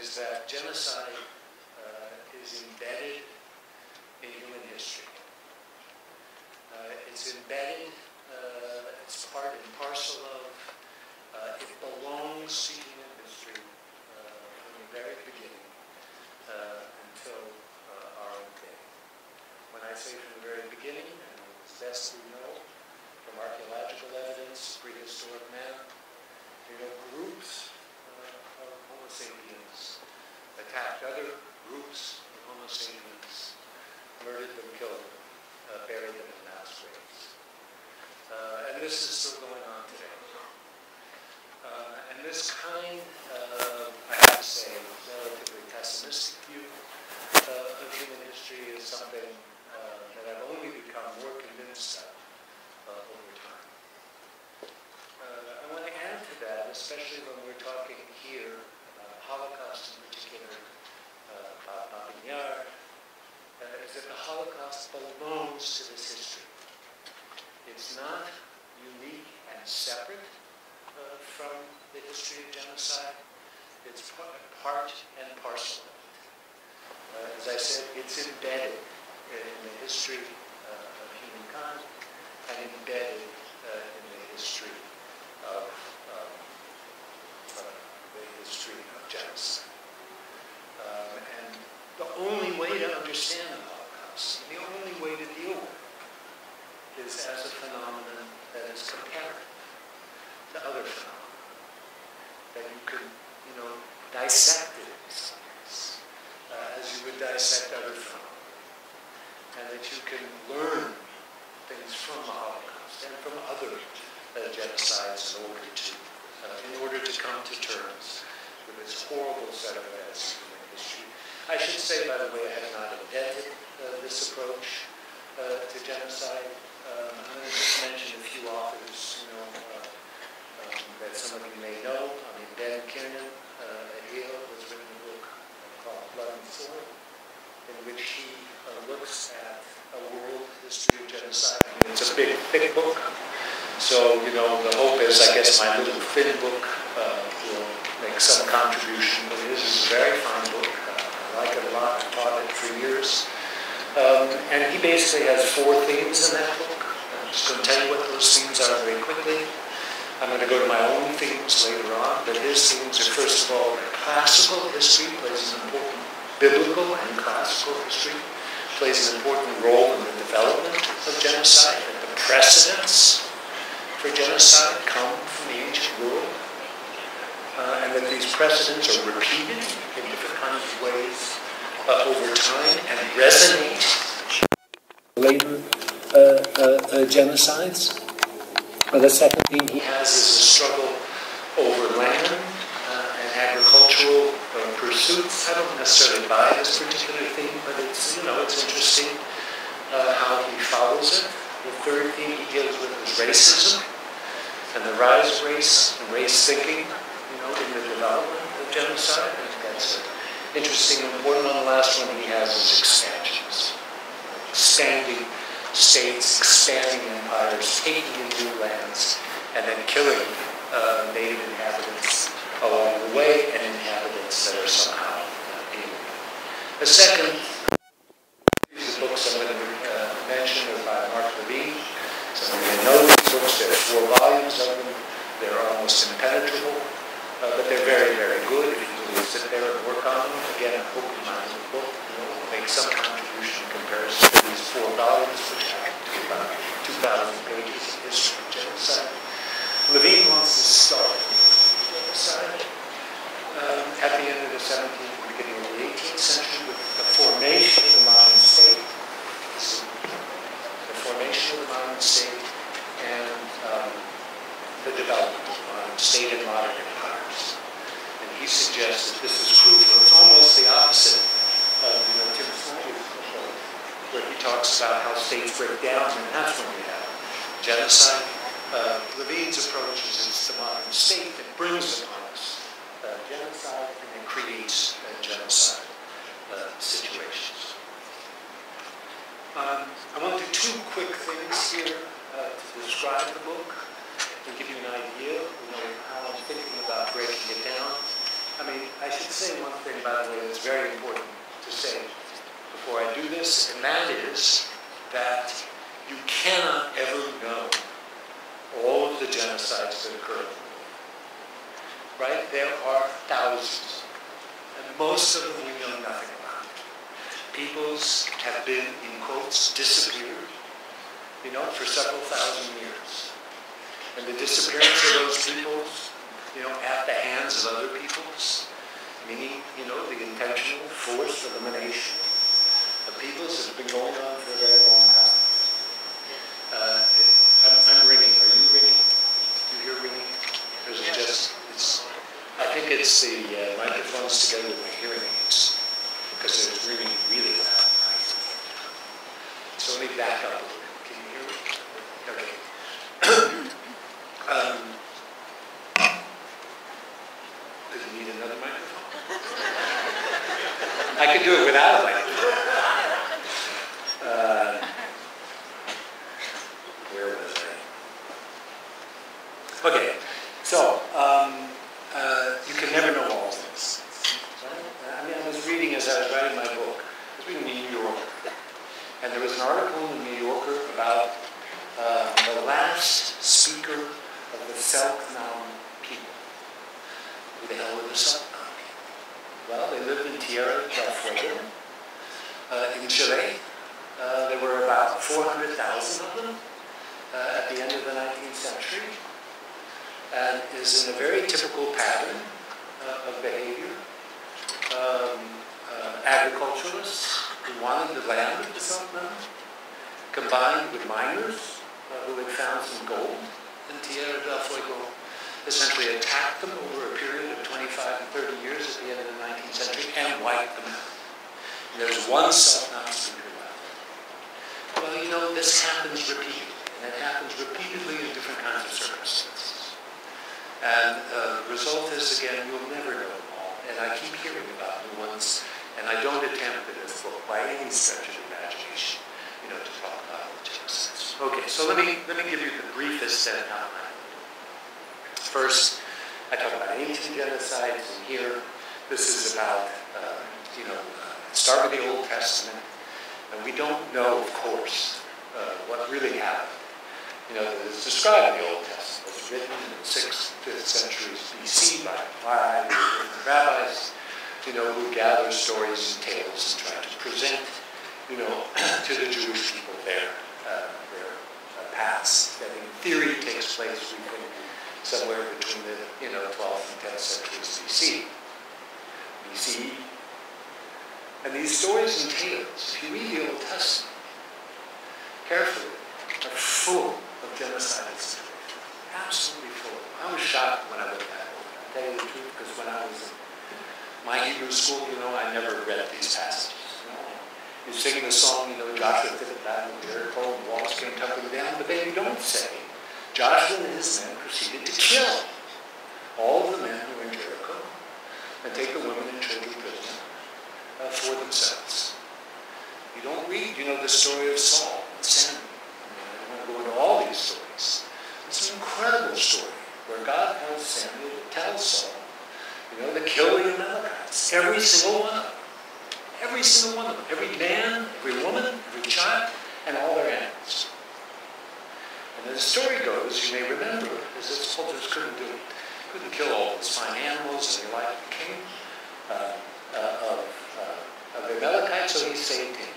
is that genocide is embedded in human history. It's embedded, it's part and parcel of, it belongs to human history from the very beginning until our own day. When I say from the very beginning, and as best we know, from archaeological evidence, prehistoric man, groups of Homo sapiens attacked other groups of Homo sapiens, murdered them, killed them, buried them in mass graves. And this is still going on today. And this kind of, I have to say, relatively pessimistic view of human history is something that I've only become more convinced of over time. I want to add to that, especially when we're talking here about the Holocaust in particular, about Babyn Yar, is that the Holocaust belongs to this history. It's not unique and separate from the history of genocide. It's part and parcel of it. As I said, it's embedded in the history of humankind and embedded in the history of genocide. And the only way to understand the Holocaust, the only way to deal with it, is as a phenomenon that is comparative to other phenomena, that you can, dissect it in some ways, as you would dissect other phenomena, and that you can learn things from the Holocaust and from other genocides in order to come to terms with this horrible set of events in human history. I should say, by the way, I have not invented this approach to genocide. I'm going to just mention a few authors, that some of you may know. Ben Kiernan at Yale has written a book called Blood and Sword, in which he looks at a world history of genocide. It's a big, thick book. So, the hope is, I guess, my little thin book will make some contribution. But it is a very fine book. I like it a lot. I've taught it for years. And he basically has 4 themes in that book. I'm just going to tell you what those themes are very quickly. I'm going to go to my own themes later on, but his themes are, first of all, that classical history plays an important, biblical and classical history plays an important role in the development of genocide, that the precedents for genocide come from the ancient world, and that these precedents are repeated in different kinds of ways over time and resonate later genocides. The second theme he has is the struggle over land and agricultural pursuits. I don't necessarily buy this particular theme, but it's interesting how he follows it. The third theme he deals with is racism and the rise of race and race thinking, in the development of genocide. I think that's interesting and important. On the last one he has is expansions, expanding states, expanding empires, taking in new lands, and then killing native inhabitants along the way, and inhabitants that are somehow alien. The second, these books I'm going to mention are by Mark Levine. Some of you know these books. There are 4 volumes of them. They're almost impenetrable, but they're very, very good if you really sit there and work on them. Again, I hope you mind the book will make some contribution in comparison to these 4 volumes, which have about 2,000 pages of history of genocide. Levine wants to start genocide at the end of the 17th, beginning of the 18th century with the formation of the modern state, and the development of the modern state and modern empires. And he suggests that this is crucial. It's almost the opposite of Tim Snyder's approach, where he talks about how states break down, and that's when we have genocide. Levine's approach is it's the modern state that brings upon us genocide and then creates genocide situations. I want to do 2 quick things here to describe the book and give you an idea, how I'm thinking about breaking it down. I mean, I should say one thing, by the way, that's very important to say before I do this, and that is that you cannot ever know all of the genocides that occur in the world. Right? There are thousands, and most of them we know nothing about. Peoples have been, in quotes, disappeared, you know, for several thousand years. And the disappearance of those peoples, you know, at the hands of other peoples, meaning, you know, the intentional forced elimination of peoples has been going on for a very long time. I'm ringing. Are you ringing? Do you hear ringing? Or is it just, I think it's the microphones together with my hearing aids, because it was ringing really loud. So let me back up a little bit. Can you hear me? Okay. Do you need another microphone? I could do it without a microphone. Where was I? Okay, so you can never know all of this. I mean, I was reading as I was writing my book. I was reading the New Yorker, and there was an article in the New Yorker about the last speaker of the Selknam people. Who the hell were the Selknam people? Well, they lived in Tierra del Fuego in Chile. There were about 400,000 of them at the end of the 19th century, and is in a very typical pattern of behavior. Agriculturalists who wanted the land of the Selknam, combined with miners who had found some gold in Tierra del Fuego, essentially attacked them over a period of 25 and 30 years at the end of the 19th century and wiped them out. And there's one Selknam speaker left. Well, you know, this happens repeatedly, and it happens repeatedly in different kinds of circumstances. And the result is, again, you'll never know them all. And I keep hearing about new ones, and I don't attempt in this book by any stretch of imagination, you know, to talk about all the genocides. Okay, so let me give you the briefest set outline. First, I talk about ancient genocides, and here, this is about, you know, start with the Old Testament, and we don't know, of course, what really happened. You know, it's described in the Old Testament. It's written in the 6th, 5th centuries BC by rabbis, you know, who gather stories and tales and try to present, you know, to the Jewish people their past. That in theory takes place, we think, somewhere between the, you know, 12th and 10th centuries BCE. And these stories and tales, if you read the Old Testament carefully, are full of genocidal stories. Absolutely full. I was shocked when I read that book. I'll tell you the truth, because when I was in my Hebrew school, you know, I never read these passages. You know, you're singing the song, you know, Joshua did the battle of Jericho, and the walls came tumbling down, but then you don't say, Joshua and his men proceeded to kill all of the men who were in Jericho and take the women and children prisoner for themselves. You don't read, you know, the story of Saul and Samuel. I don't want to go into all these stories. It's an incredible story where God tells Samuel to tell Saul, you know, to kill the Amalekites. Every single one of them. Every single one of them. Every man, every woman, every child, and all their animals. And the story goes, you may remember, is that soldiers couldn't kill all those fine animals, and they liked the king of the Amalekites, so he saved him.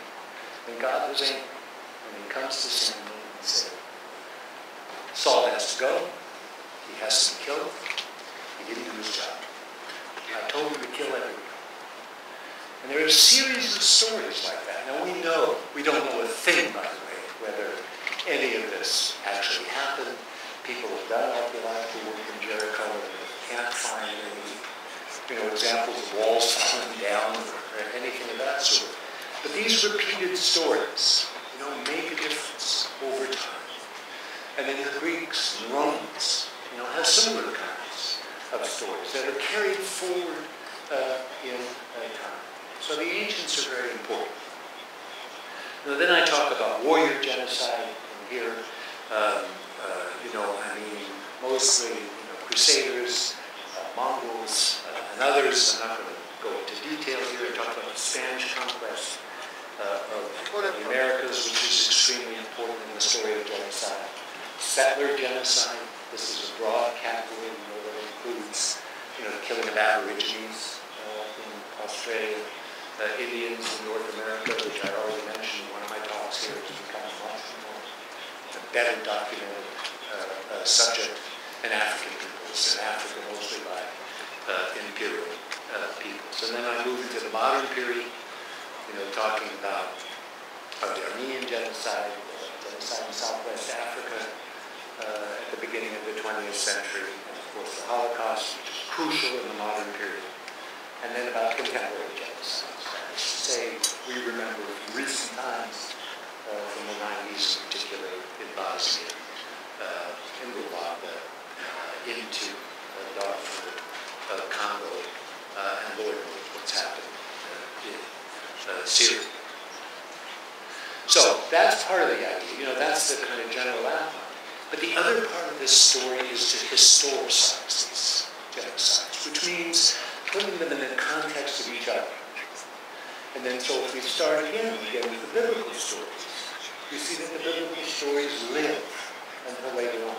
And God was angry. And he comes to Samuel and says, Saul has to go. He has to be killed. He didn't do his job. I told him to kill everyone. And there are a series of stories like that. Now we don't know a thing, by the way, whether any of this actually happened. People have done archaeological work in Jericho and they can't find any, you know, examples of walls falling down or anything of that sort. But these repeated stories, you know, make a difference over time. And then the Greeks and Romans, you know, have similar kinds of stories that are carried forward in time. So the ancients are very important. Now, then I talk about warrior genocide, and here, you know, I mean, mostly, you know, Crusaders, Mongols, and others. I'm not going to go into detail here. I talked about the Spanish conquest of the Americas, which is extremely important in the story of genocide. Settler genocide. This is a broad category, that includes, the killing of Aborigines in Australia, Indians in North America, which I already mentioned in one of my talks here, has become much more a better documented subject, and African peoples, and Africa mostly by imperial peoples. And then I move into the modern period, talking about the Armenian genocide, genocide in Southwest Africa at the beginning of the 20th century, and of course the Holocaust, which is crucial in the modern period, and then about contemporary genocides. Say we remember recent times from the 90s, in particular in Bosnia, in Rwanda, into Darfur, Congo, and Lord knows what's happened in Syria. So that's part of the idea. That's the kind of general outline. But the other part of this story is to historicize these genocides, which means putting them in the context of each other. And then so if we start again with the biblical stories, we see that the biblical stories live until later on.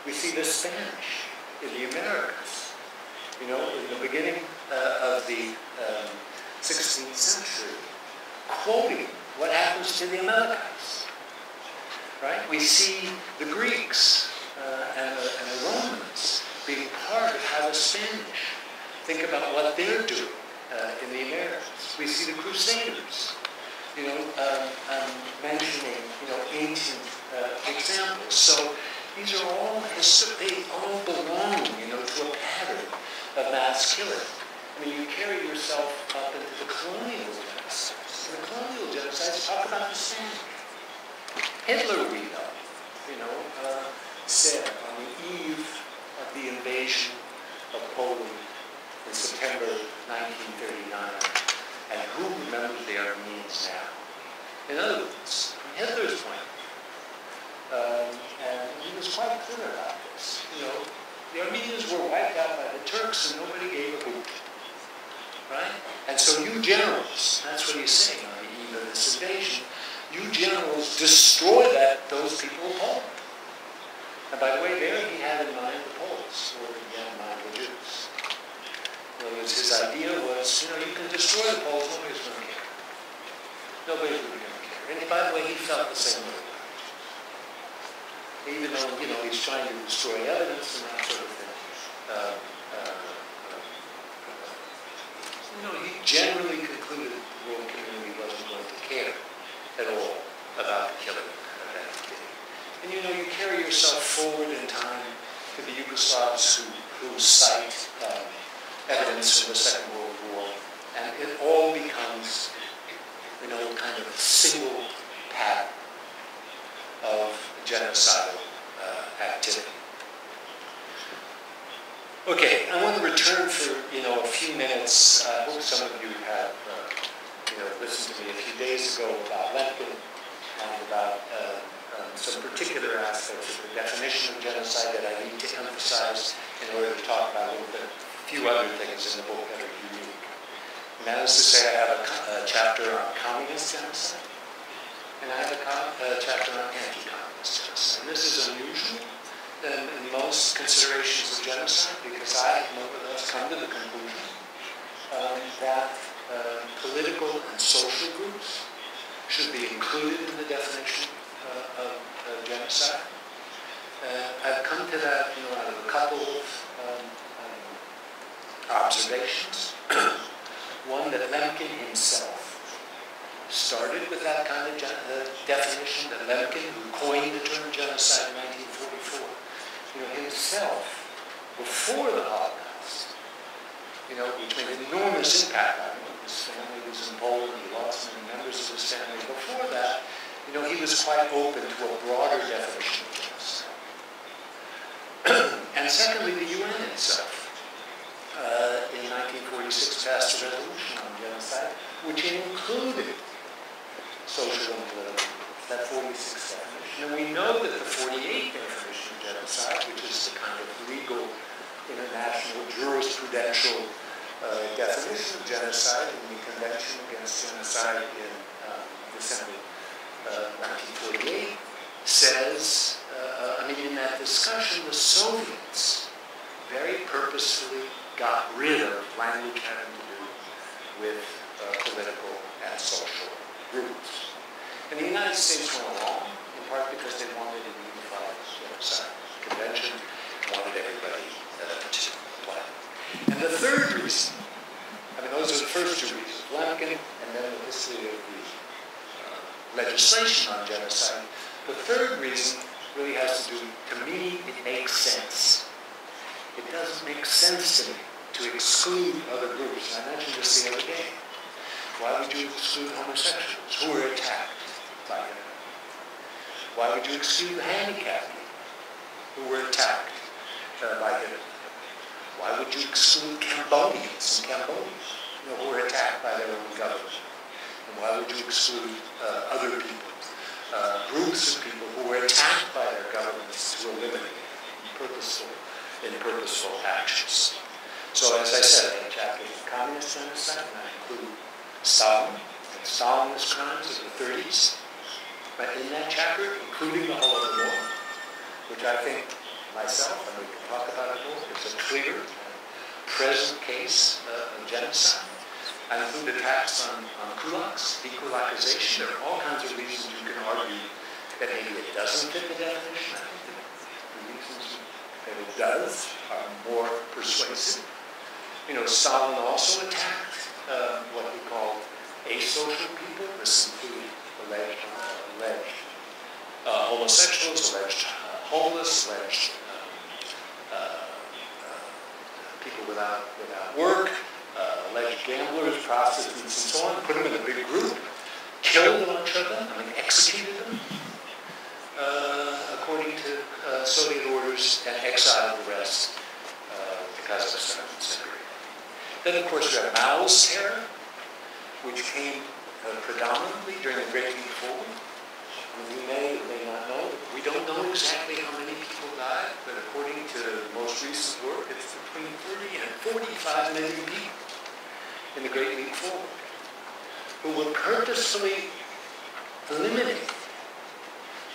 We see the Spanish in the Americas. In the beginning of the 16th century, quoting what happens to the Amalekites. Right? We see the Greeks and the Romans being part of how the Spanish think about what they're doing in the Americas. We see the Crusaders, mentioning, ancient examples. So these are all, they all belong, to a pattern of mass killing. I mean, you carry yourself up into the colonial genocides. The colonial genocides talk about the same. Hitler, we know, said on the eve of the invasion of Poland in September 1939, and who remembers the Armenians now? In other words, from Hitler's point, and he was quite clear about this, the Armenians were wiped out by the Turks and nobody gave a hoot. Right? And so you generals, that's what he's saying on the eve of this invasion, you generals destroy those people of Poland. And by the way, there he had in mind the Poles, or he had in mind the Jews. In other words, his idea was, you can destroy the Poles, nobody's going to care. Nobody's really going to care. And by the way, he felt the same way. Even though, he's trying to destroy evidence and that sort of thing. He generally concluded that the world community wasn't going to care at all about the killing of that kid. And you carry yourself forward in time to the Yugoslavs who cite evidence from the Second World War, and it all becomes, kind of a single pattern of genocidal activity. Okay, I want to return for a few minutes. I hope some of you have listened to me a few days ago about Lemkin and about some particular aspects of the definition of genocide that I need to emphasize in order to talk about a few other things in the book that are unique. And that is to say, I have a chapter on communist genocide, and I have a chapter on anti-communist genocide. And this is unusual in most considerations of genocide, because I, nevertheless, come to the conclusion that political and social groups should be included in the definition of genocide. I've come to that out of a couple of observations. One, that Lemkin himself started with that kind of definition, that Lemkin, who coined the term genocide in 1944, himself, before the Holocaust, which made an enormous impact on him. His family was in Poland, he lost many members of his family. Before that, he was quite open to a broader definition of genocide. And secondly, the UN itself, in 1946, passed a resolution on genocide, which included social and political, that 46 definition. And we know that the 48 definition of genocide, which is the kind of legal, international, jurisprudential definition of genocide in the Convention Against Genocide in December 1948 says, in that discussion, the Soviets very purposefully got rid of language having to do with political and social groups. And the United States went along, in part because they wanted a unified genocide convention, wanted everybody to apply. And the third reason, those are the first two reasons, Lemkin and then the history of the legislation on genocide. The third reason really has to do, to me, it makes sense. It doesn't make sense to me to exclude other groups. And I mentioned this the other day. Why would you exclude homosexuals who were attacked by him? Why would you exclude handicapped people who were attacked by him? Why would you exclude Cambodians and Cambodians who were attacked by their own government? And why would you exclude other people, groups of people who were attacked by their governments to eliminate in purposeful actions? So as I said, I have a chapter of communist genocide, and I include Stalin and Stalinist crimes of the 30s. But in that chapter, including the Holodomor, which I think myself, and we can talk about it more, is a clear present case of genocide. I include attacks on kulaks, dekulakization. There are all kinds of reasons you can argue that maybe it doesn't fit the definition. I think the reasons that it does are more persuasive. Stalin also attacked what he called asocial people. This included alleged homosexuals, alleged homeless, alleged people without work, alleged gamblers, prostitutes, and so on. Put them in a big group, killed a bunch of them, executed them according to Soviet orders, and exiled the rest to Kazakhstan and Siberia. Then, of course, you have Mao's terror, which came predominantly during the Great Leap Forward. You may or may not know, we don't know exactly how many people died, but according to the most recent work, it's between 30 and 45 million people in the Great Leap Forward who were purposefully eliminated.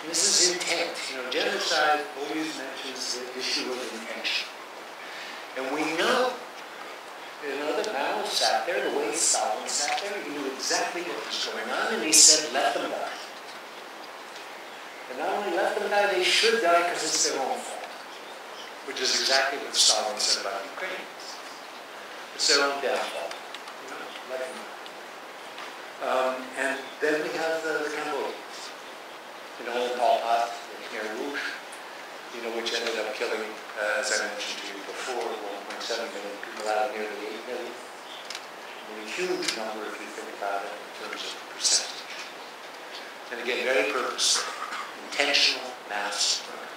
And this is intent. Genocide always mentions the issue of intention. And we know that Mao sat there the way Stalin sat there. He knew exactly what was going on, and he said, let them die. And not only let them die, they should die because it's their own fault. Which is exactly what Stalin said about Ukraine. It's their own downfall. Let them die. And then we have the Cambodians. Pol Pot, the Khmer Rouge, which ended up killing, as I mentioned to you before, 1.7 million people out of nearly 8 million. A huge number if you think about it in terms of percentage. And again, very purposeful, intentional mass murder,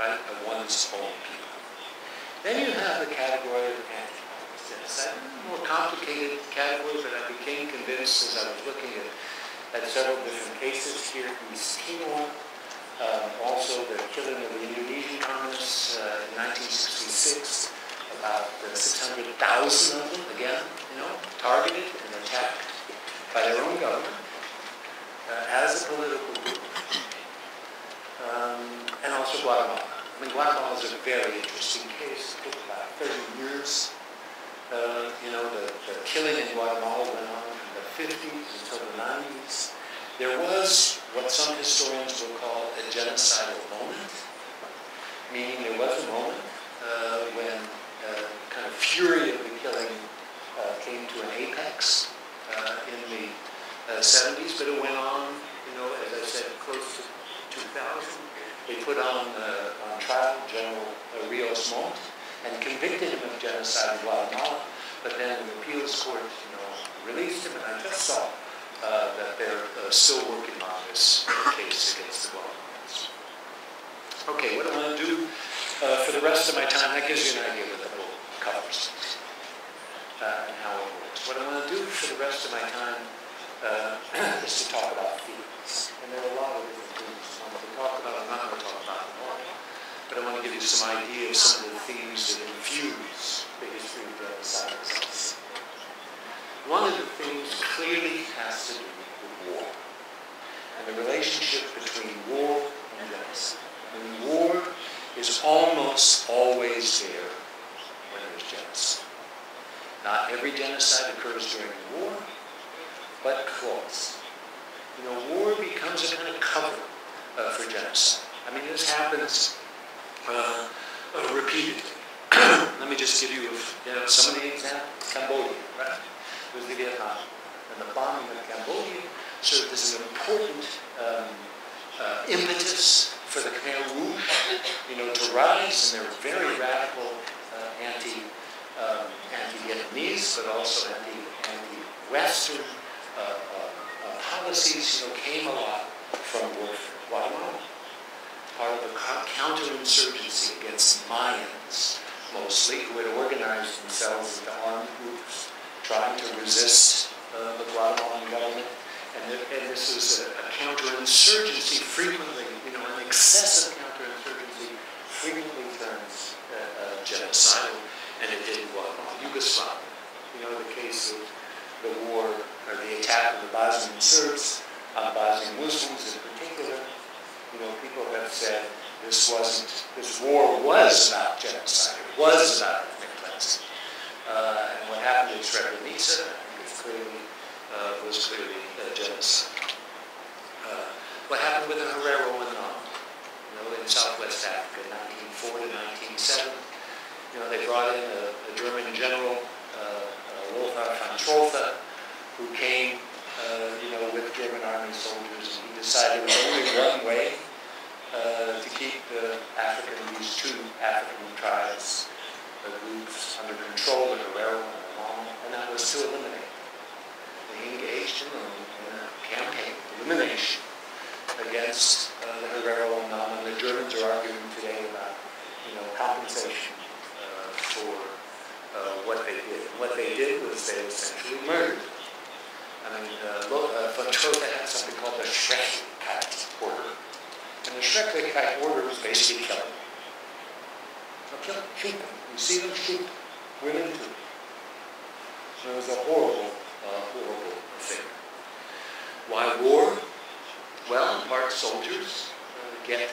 right, of one's own people. Then you have the category of anti-genocide, more complicated category, but I became convinced as I was looking at several different cases here in East Timor. Also, the killing of the Indonesian communists in 1966, about 600,000 of them, again, targeted and attacked by their own government as a political group. And also Guatemala. Guatemala is a very interesting case. It took about 30 years. The killing in Guatemala went on from the 50s until the 90s. There was what some historians will call a genocidal moment, meaning there was a moment when kind of fury of the killing came to an apex in the 70s, but it went on, as I said, close to 2000. They put on trial General Rios Montt and convicted him of genocide in Guatemala, but then the appeals court, released him, and I just saw that they're still working on this case against the Guatemalans. Okay, what I want to do for the rest of my time, that gives you an idea of what the book covers and how it works. What I want to do for the rest of my time is to talk about themes. And there are a lot of different themes I want to talk about. I'm not going to talk about them all, but I want to give you some idea of some of the themes that infuse the history of scientists. One of the things clearly has to do with war, and the relationship between war and genocide. I mean, war is almost always there when there's genocide. Not every genocide occurs during the war, but close. You know, war becomes a kind of cover for genocide. I mean, this happens repeatedly. Let me just give you some of the examples. Cambodia, right? It was the Vietnam. And the bombing of Cambodia served as an important impetus for the Khmer Rouge, to rise, and they were very radical anti-Vietnamese, but also anti-Western policies, came a lot from warfare. Guatemala, part of the counterinsurgency against Mayans, mostly, who had organized themselves into armed groups, trying to resist the Guatemalan government. And this was a counterinsurgency frequently, an excessive counterinsurgency frequently turns genocidal, and it did in Guatemala. Yugoslavia, the case of the war, or the attack of the Bosnian Serbs on Bosnian Muslims in particular. People have said this war was about genocide, it was about ethnic cleansing. And what happened in Srebrenica, was clearly genocide. What happened with the Herero and Nam, in Southwest Africa, 1904 to 1907. They brought in a German general, Lothar von Trotha, who came, with German army soldiers, and he decided there was only one way to keep these two African tribes, groups under control, the Herero and the Nam, and that was to eliminate them. They engaged in a campaign, elimination, against the Herero and Nam, and the Germans are arguing today about, compensation for what they did. And what they did was they essentially murdered them. I mean, von Trotha had something called the Schrecklichkeit order. And the Schrecklichkeit order was basically killing them. So shoot them. You see them, shoot them. Women too. So it was a horrible, horrible affair. Why war? Well, in part soldiers get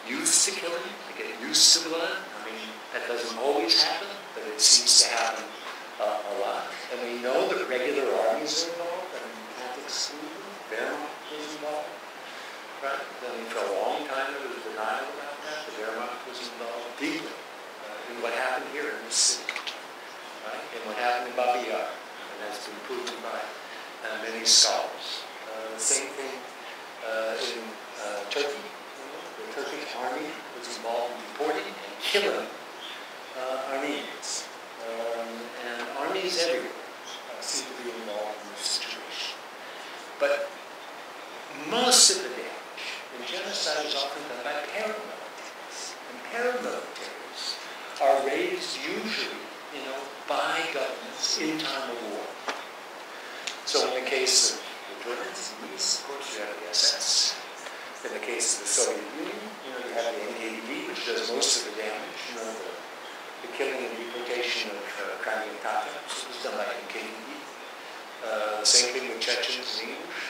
used to killing, they get used to blood. I mean, that doesn't always happen, but it seems to happen a lot. And we know that regular armies are involved. I mean, you can't exclude them. Wehrmacht was involved. Right? I mean, for a long time there was denial about that. The Wehrmacht was involved deeply in what happened here in this city. Right? And what happened in Babyn Yar. And that's been proven by many scholars. The same thing in Turkey. The Turkish army was involved in deporting and killing Armenians. And armies everywhere seem to be involved in this situation. But most of the damage in genocide is often done by paramilitaries. And paramilitaries are raised usually, by governments in time of war. So in the case of the Germans and East, of course, you have the SS. In the case of the Soviet Union, you have the NKVD, which does most of the damage. The killing and deportation of Crimean Tatars was done by NKVD. The same thing with Chechens and English.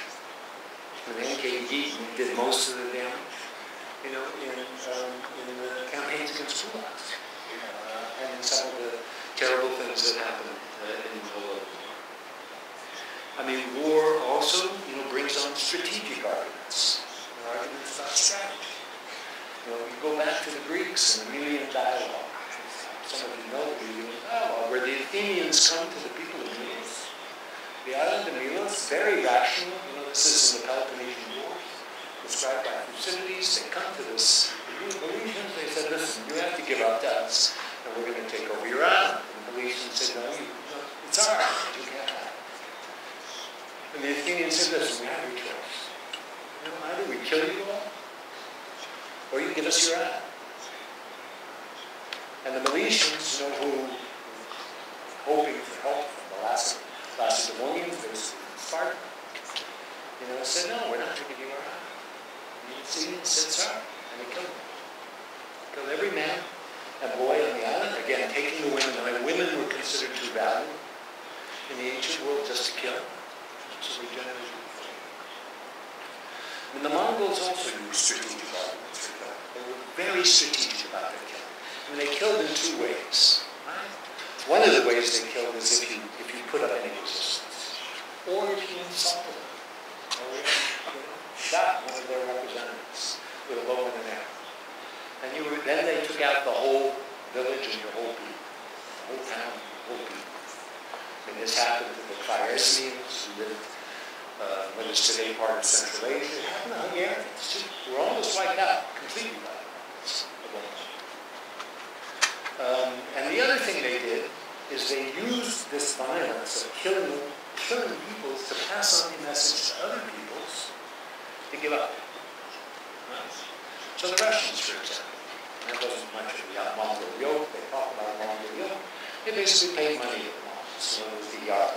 The NKVD did most of the damage, in the campaigns against gulags, and some of the terrible things that happened in the world. I mean, war also, brings on strategic arguments. Arguments about strategy. You go back to the Greeks and the Melian dialogue. Some of you know the Melian dialogue, where the Athenians come to the people of Milos. The island of Milos, very rational. This is in the Peloponnesian Wars, described by Thucydides. They come to this. The Milesians, they said, listen, you have to give up to us, and we're going to take over your island. And the Milesians said, no, it's our island. You can't have it. And the Athenians said, listen, we have your choice. Either we kill you all, or you give us your island. And the Milesians, who hoping for help from the Lacedaemonians, basically Sparta, said, no, we're not going to give you our island. The Athenians said, sorry, and they killed them. Killed every man and boy on the island, again, taking the women. I mean, women were considered too valuable in the ancient world just to kill. So we generally and the Mongols also used strategic arguments for killing. They were very strategic about their killing. I mean, they killed in two ways. Right? One of the ways they killed is if you put up any resistance, or if you insulted them, or if you shot one of their representatives with a bow and an arrow. And then they took out the whole village and your whole people, the whole town, your whole people. I mean, this happened to the Khwarezmians who lived what is today part of Central Asia. It happened to Hungarians too. We're almost wiped out, completely wiped out. And the other thing they did is they used this violence of killing people to pass on the message to other peoples to give up. Right? So the Russians, for example, and that wasn't much of the Mongol yoke. They talked about Mongol yoke. They basically paid money to the Mongols. So it was the Yark.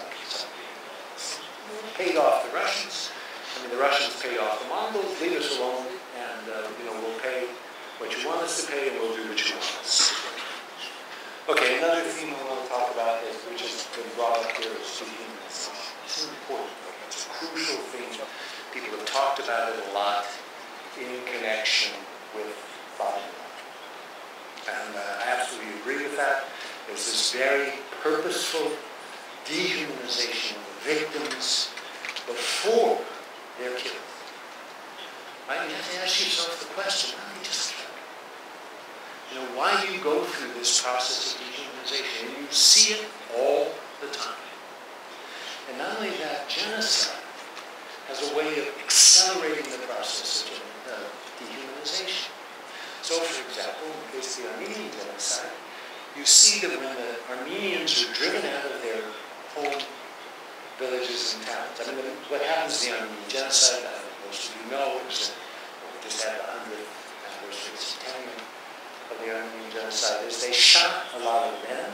Paid off the Russians. I mean, the Russians paid off the Mongols. Leave us alone, and we'll pay what you want us to pay, and we'll do what you want us. Okay, another theme I want to talk about is, which has been brought up here, is dehumanization. It's important. It's a crucial theme. People have talked about it a lot in connection with Babyn Yar. And I absolutely agree with that. There's this very purposeful dehumanization of the victims before they're killed. Right? You have to ask yourself the question, why don't you just kill them? Why do you go through this process of dehumanization? And you see it all the time. And not only that, genocide has a way of accelerating the process of dehumanization. So, for example, in the case of the Armenian genocide, you see that when the Armenians are driven out of their home villages and towns. I mean, what happens in the Armenian genocide, most of you know, is that we just had the 100th anniversary centennial of the Armenian genocide, is they shot a lot of men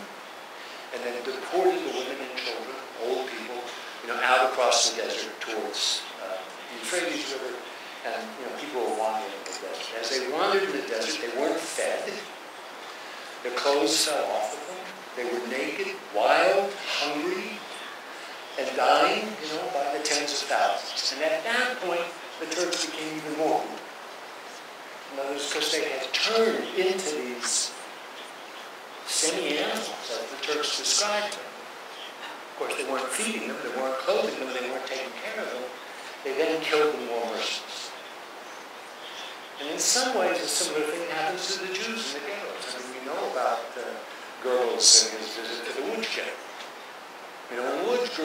and then deported the women and children, old people, out across the desert towards the Euphrates River, and people were wandering in the desert. As they wandered in the desert, they weren't fed. Their clothes fell off of them. They were naked, wild, hungry, and dying, by the tens of thousands. And at that point, the Turks became even more brutal. In other words, because they had turned into these semi-animals, as the Turks described them. Of course, they weren't feeding them, they weren't clothing them, they weren't taking care of them. They then killed them more mercilessly. And in some ways, a similar thing happens to the Jews in the ghettos. I mean, we know about Goebbels and his visit to the woodshed. When Goebbels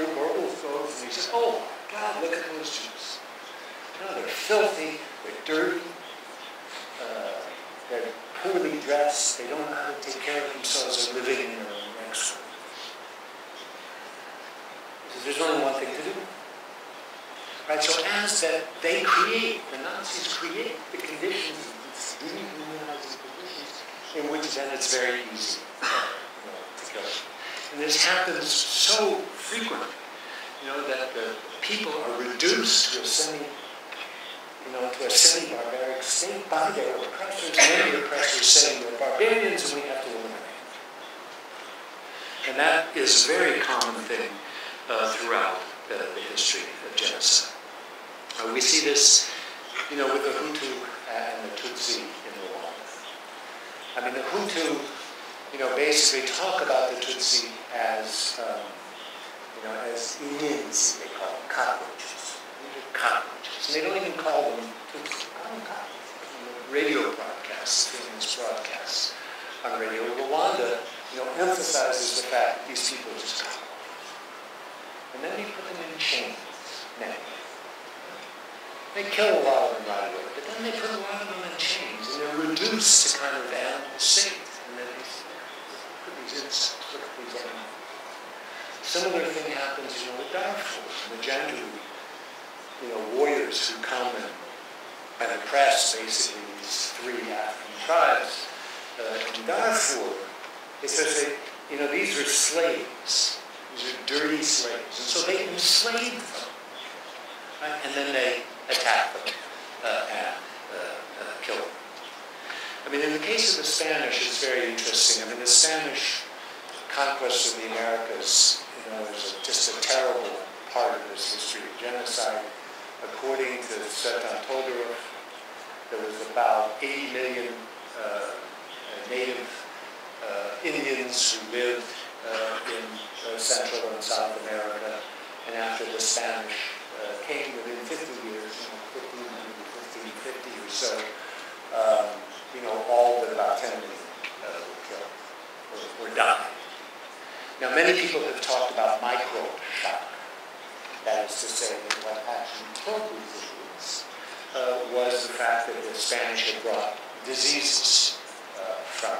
goes and he says, "Oh my God, look at those Jews. They're filthy, they're dirty, they're poorly dressed, they don't know how to take care of themselves, they're living in their own excellence." He says, there's only one thing to do. Right, so as that they create, the Nazis create the conditions, these dehumanizing conditions, in which then it's very easy to kill them. And this happens so frequently, that the people are reduced to a semi-barbaric state by their oppressors. Many oppressors saying they're barbarians and we have to eliminate them. And that is a very common thing throughout the history of genocide. We see this, with the Hutu and the Tutsi in Rwanda. I mean, the Hutu, basically talk about the Tutsi as, as Indians, they call them cockroaches. These are cockroaches. And they don't even call them Tutsi, they call them cockroaches. Radio broadcasts, famous broadcasts on radio. Rwanda, emphasizes the fact that these people are just cockroaches. And then they put them in chains, now. They kill a lot of them right away, but then they put a lot of them in chains, and they're reduced to kind of animal state. And then they say, look at these insects, look at these animals. Similar thing happens, with Darfur, the Janjaweed, warriors who come and oppress basically these 3 African tribes. In Darfur, it's as if these are slaves. These are dirty slaves. And so they enslave them. Right? And then they attack them and kill them. I mean, in the case of the Spanish, it's very interesting. I mean, the Spanish conquest of the Americas, you know, is just a terrible part of this history of genocide. According to Svetlana Todorov, there was about 80 million native Indians who lived in Central and South America, and after the Spanish came within 50 years, 1500 to 1550 or so, you know, all but about 10 million were killed or died. Now, many people have talked about micro-shock. That is to say, that what actually killed these Indians was the fact that the Spanish had brought diseases from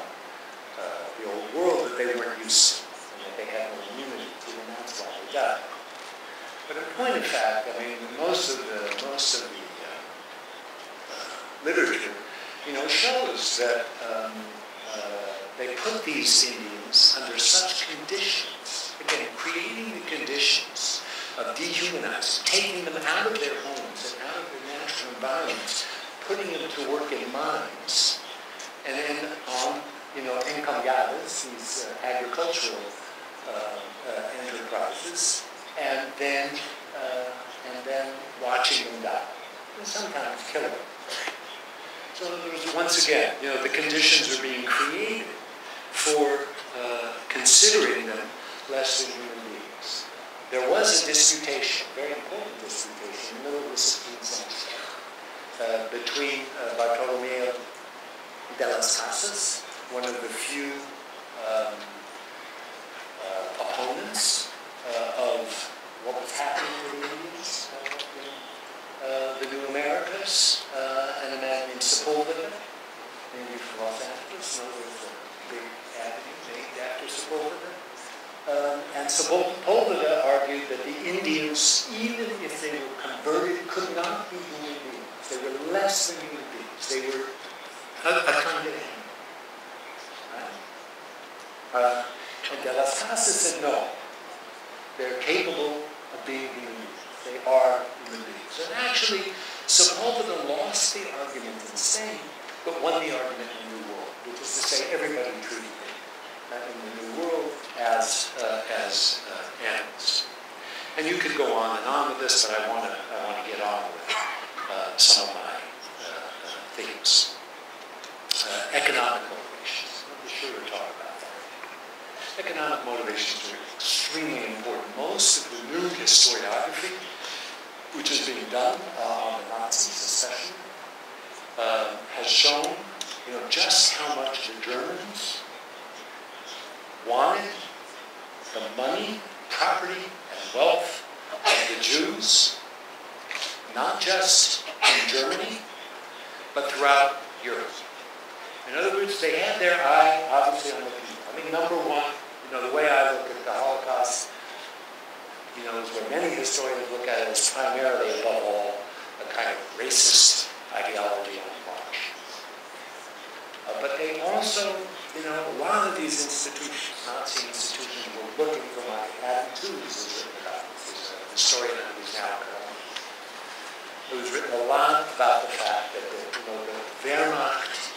the old world that they weren't used to, and that they had no immunity to, and that's why they died. But in point of fact, I mean, most of the literature, you know, shows that they put these Indians under such conditions, again, creating the conditions of dehumanizing, taking them out of their homes and out of their natural environments, putting them to work in mines, and then on, you know, encomiadas, these agricultural enterprises, and then watching them die, and sometimes killing them. So once again, you know, the conditions are being created for considering them less than human beings. There was a disputation, a very important disputation, in the middle of the 16th century, between Bartolomeo de las Casas, one of the few opponents of what was happening to the Indians in the New Americas, and a man named Sepulveda, maybe from Los Angeles. No, there's a big avenue named after Sepulveda. And Sepulveda argued that the Indians, even if they were converted, could not be human beings. They were less than human beings. They were a kind of animal. Right? And de las Casas said no. They're capable of being human beings. They are human beings. And actually, Sepulveda lost the argument in Spain, but won the argument in the New World, which is to say everybody treated them in the New World as animals. And you could go on and on with this, but I want to get on with some of my themes. Economic motivations. I'll be sure to talk about that. Economic motivations are extremely important. Most of the new historiography, which is being done on the Nazis especially, has shown, you know, just how much the Germans wanted the money, property, and wealth of the Jews, not just in Germany, but throughout Europe. In other words, they had their eye obviously on the people. I mean, number one, you know, the way I look at the Holocaust, you know, is where many historians look at it as primarily, above all, a kind of racist ideology on march. But they also, you know, a lot of these institutions, Nazi institutions, were looking for money. Adam Tooze has written about this. He's a historian who's now gone. Who's written a lot about the fact that the Wehrmacht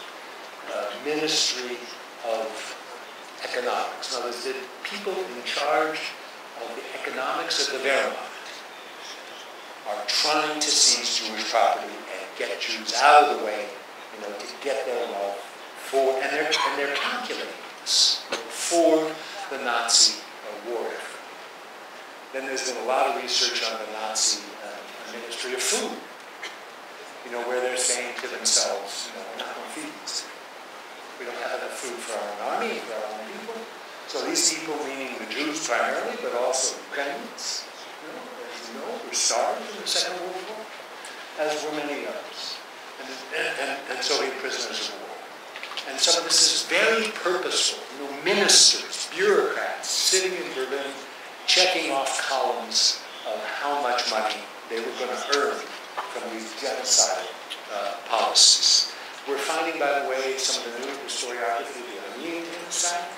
Ministry of Economics, in other words, the people in charge of the economics of the Wehrmacht are trying to seize Jewish property and get Jews out of the way, you know, to get their wealth for, and they're calculating this for the Nazi war effort. Then there's been a lot of research on the Nazi Ministry of Food, you know, where they're saying to themselves, you know, we're not going to feed these. We don't have enough food for our own army, for our own people. So these people, meaning the Jews primarily, but also Ukrainians, you know, as you know, were starved in the Second World War, as were many others, and Soviet prisoners of war. And some of this is very purposeful. You know, ministers, bureaucrats sitting in Berlin, checking off columns of how much money they were going to earn from these genocide policies. We're finding, by the way, some of the new historiography of the Armenian genocide,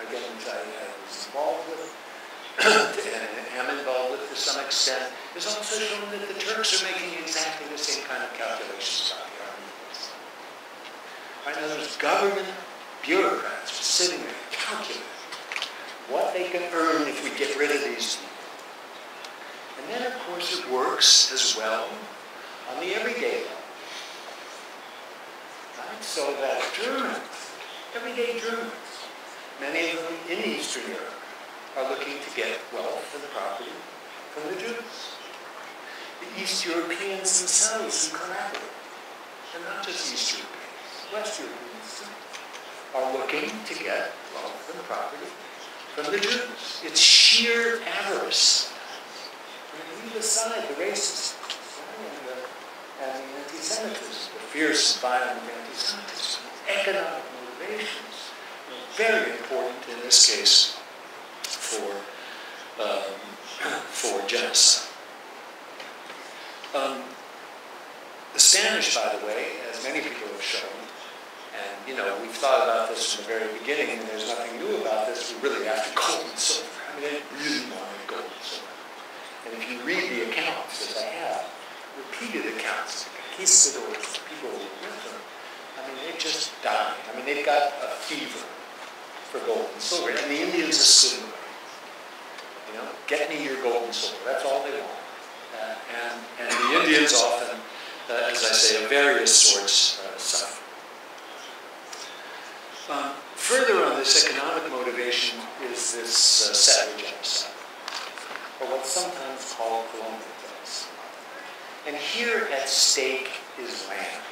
again, which I was involved with, and am involved with to some extent, is also showing that the Turks are making exactly the same kind of calculations about the Armenians. Right now there's government bureaucrats just sitting there calculating what they can earn if we get rid of these people. And then, of course, it works as well on the everyday level. Right? So that Germans, everyday Germans, many of them in Eastern Europe, are looking to get wealth and property from the Jews. The East Europeans themselves who collaborate, and not just East Europeans, West Europeans too, are looking to get wealth and property from the Jews. It's sheer avarice. Leave aside the racism and the anti-Semitism, the fierce, violent anti-Semitism, economic motivations, very important in this case for genocide. The Spanish, by the way, as many people have shown, and we've thought about this from the very beginning, and there's nothing new about this. We really have to gold and silver. I mean, they really wanted gold and silver. And if you read the accounts, as I have, repeated accounts, the conquistadors, people with them, I mean, they just died. I mean, they've got a fever for gold and silver. And the Indians are stood away. Get me your gold and silver. That's all they want. And the Indians often, as I say, of various sorts, suffer. Further on this economic motivation is this settler genocide, or what's sometimes called colonial genocide. And here at stake is land.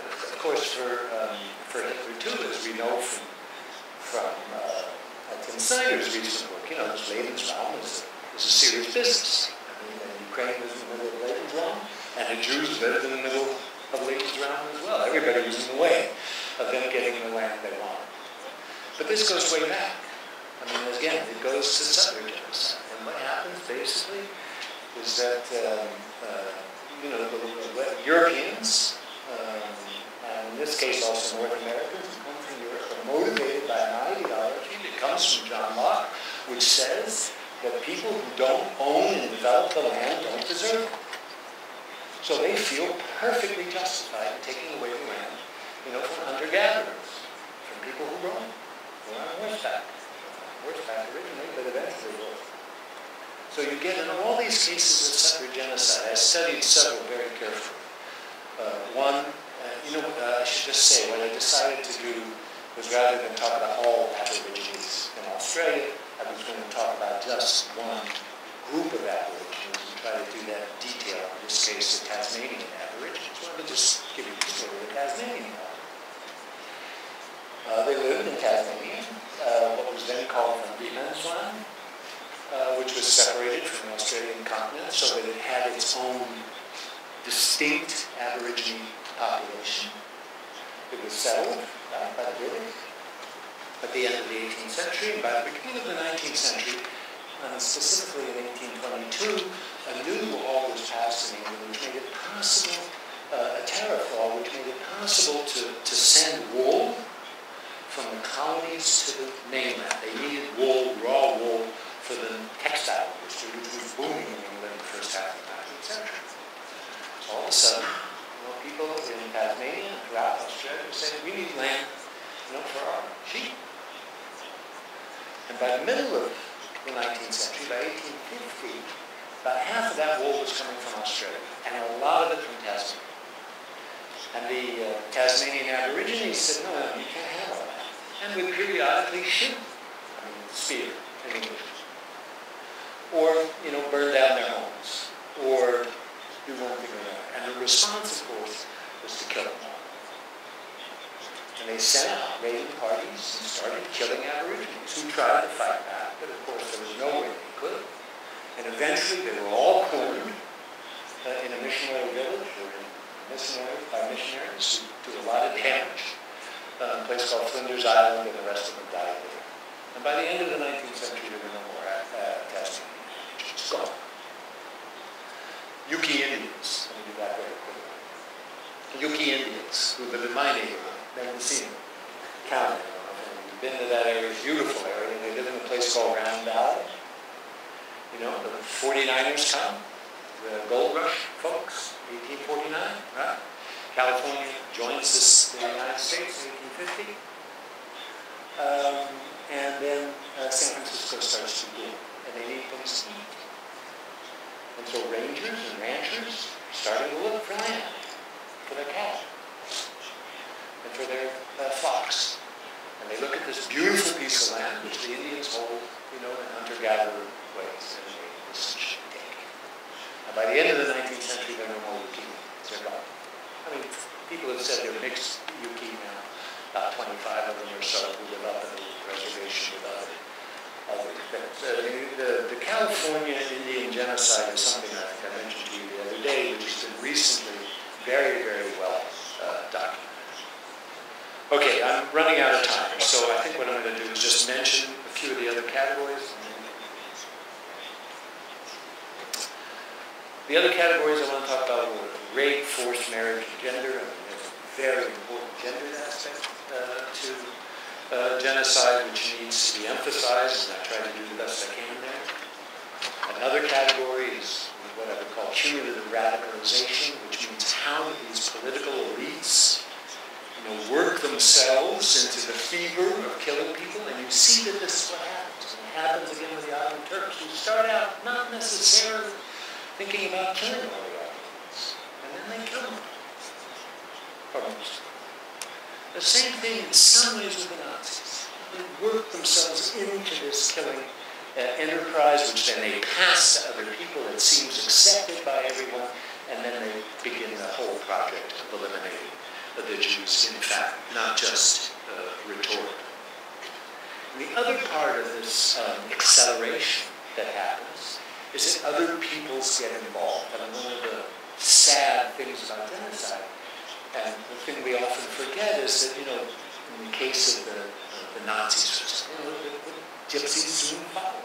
Of course, for Hitler too, as we know from Tim Snyder's recent book, this Lebensraum is a serious business. I mean, Ukraine is in the middle of Lebensraum, and the Jews lived in the middle of Lebensraum as well. Everybody was in the way of them getting the land they want. But this goes way back. I mean, again, it goes to settler genocide. And what happens, basically, is that, the Europeans, and in this case also North Americans who come from Europe, are motivated by an ideology that comes from John Locke, which says that people who don't own and develop the land don't deserve it. So they feel perfectly justified in taking away the land, from hunter-gatherers, from people who roam. They're on horseback. Horseback originally, but eventually were. So you get in all these cases of settler genocide. I studied several very carefully. I should just say, what I decided to do was, rather than talk about all Aborigines in Australia, I was going to talk about just one group of Aborigines and try to do that in detail. In this case, the Tasmanian Aborigines. Let me just give you the story of the Tasmanian Aborigines. They lived in Tasmania, what was then called Van Diemen's Land, which was separated from the Australian continent, so that it had its own distinct Aborigine population. It was settled by the British at the end of the 18th century, and by the beginning of the 19th century, specifically in 1822, a new law was passed in England which made it possible, a tariff law which made it possible to send wool from the colonies to the mainland. They needed wool, raw wool, for the textile industry, which was booming in England in the first half of the 19th century. So all of a sudden, people in Tasmania and throughout Australia were saying, we need land, for our sheep. And by the middle of the 19th century, by 1850, about half of that wool was coming from Australia, and a lot of it from Tasmania. And the Tasmanian Aborigines said, no, you can't have all that. And would periodically shoot, spear in English. Or, burn down their homes, or do one thing or another. And the response, of course, was to kill them all. And they sent out raiding parties and started killing Aborigines who tried to fight back, but of course there was no way they could. And eventually they were all cornered in a missionary village, or by missionaries who did a lot of damage. A place called Flinders Island, and the rest of them died there. And by the end of the 19th century, there were no more Tasmanian. It's gone. Yuki Indians, let me do that very quickly. Yuki Indians, who live in my neighborhood, never seen them. Counted. You've been to that area, beautiful area, and they live in a place called Round Valley. The 49ers come, the gold rush, folks, 1849, right? California joins the United States in 1850. And then San Francisco starts to boom, and they need things to eat. And so rangers and ranchers are starting to look for land for their cattle and for their flocks. And they look at this beautiful piece of land which the Indians hold, in hunter-gatherer ways, and they take. And by the end of the 19th century, there are no more Yuki. They're gone. I mean, people have said they're mixed Yuki now. About 25 of them or so who live up in the reservation with other things. The California Indian genocide is something I think I mentioned to you the other day, which has been recently very, very well documented. Okay, I'm running out of time, so I think what I'm going to do is just mention a few of the other categories. The other categories I want to talk about were rape, forced marriage, and gender. I mean, there's a very important gender aspect to genocide, which needs to be emphasized, and I try to do the best I can there. Another category is what I would call cumulative radicalization, which means how do these political elites work themselves into the fever of killing people, and you see that this is what happens. And it happens again with the Ottoman Turks, who start out not necessarily thinking about killing all the Ottomans, and then they kill them. The same thing in some ways with the Nazis. They work themselves into this killing enterprise, which then they pass to other people. It seems accepted by everyone, and then they begin the whole project of eliminating the Jews, in fact, not just rhetoric. The other part of this acceleration that happens is that other peoples get involved. And one of the sad things about genocide, and the thing we often forget, is that, in the case of the Nazis, the gypsies soon follow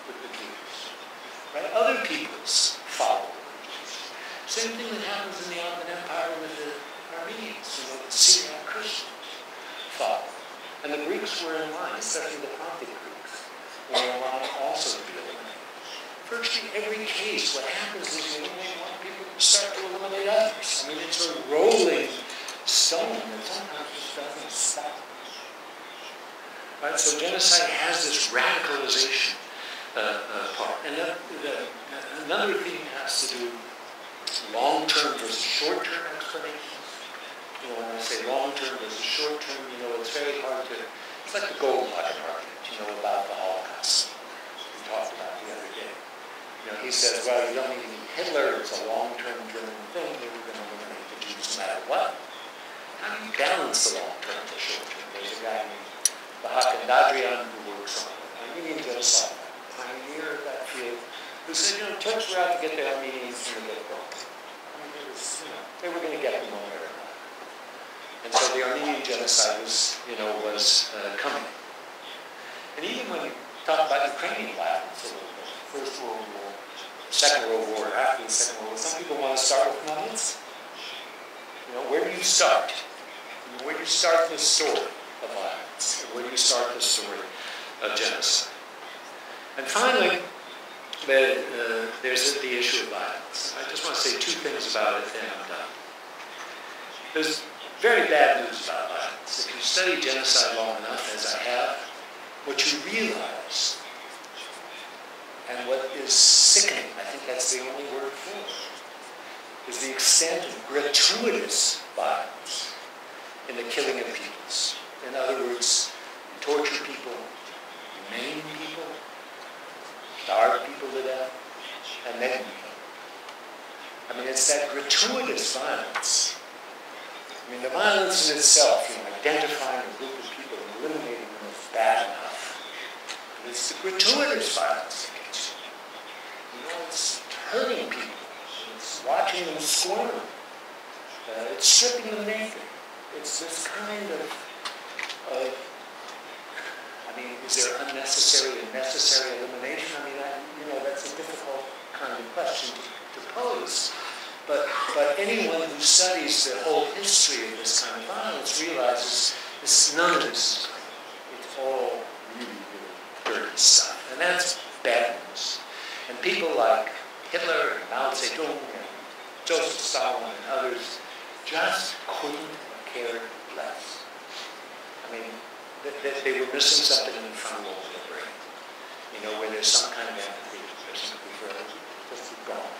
with the Jews. Right? Other peoples follow. Same thing that happens in the Ottoman Empire with the Armenians, the Syriac Christians follow. And the Greeks were in line, especially the Pontic Greeks, were in line also to be eliminated. Virtually every case, what happens is you eliminate one people, you start to eliminate others. I mean, it's a rolling stone that sometimes just doesn't stop. Right? So genocide has this radicalization part. And another thing has to do long-term versus short-term explanations. When I say long-term versus short-term, it's very hard to, it's like the Goldwater argument, about the Holocaust we talked about the other day. He says, well, you don't need Hitler, it's a long-term German thing, they were going to eliminate the Jews no matter what. How do you balance the long-term and the short-term? There's a guy named Adrian who works on Armenian genocide, pioneer of that field, who said, Turks were out to get the Armenians from the get-go. I mean, they were going to get them no matter what. And so the Armenian genocide was coming. And even when you talk about Ukrainian violence a little bit, First World War, Second World War, after the Second World War, some people want to start with Nazis. Where do you start? Where do you start this story of violence? Where do you start this story of genocide? And finally, there's the issue of violence. I just want to say two things about it, and I'm done. There's very bad news about violence. If you study genocide long enough, as I have, what you realize, and what is sickening, I think that's the only word for it, is the extent of gratuitous violence in the killing of peoples. In other words, you torture people, you maim people, starve people to death, and then you kill them. I mean, it's that gratuitous violence. I mean, the violence in itself, identifying a group of people and eliminating them is bad enough. But it's the gratuitous violence against them. It's hurting people. It's watching them squirm. It's stripping them naked. It's this kind of is there unnecessary and necessary elimination? I mean, that's a difficult kind of question to pose. But anyone who studies the whole history of this kind of violence realizes none of this is great. It's all really, really dirty stuff. And that's bad news. And people like Hitler and Mao Zedong and Joseph Stalin and others just couldn't have cared less. I mean, they were missing something in the front lobe of the brain. You know, where there's some kind of empathy, there's sympathy for others, just gone.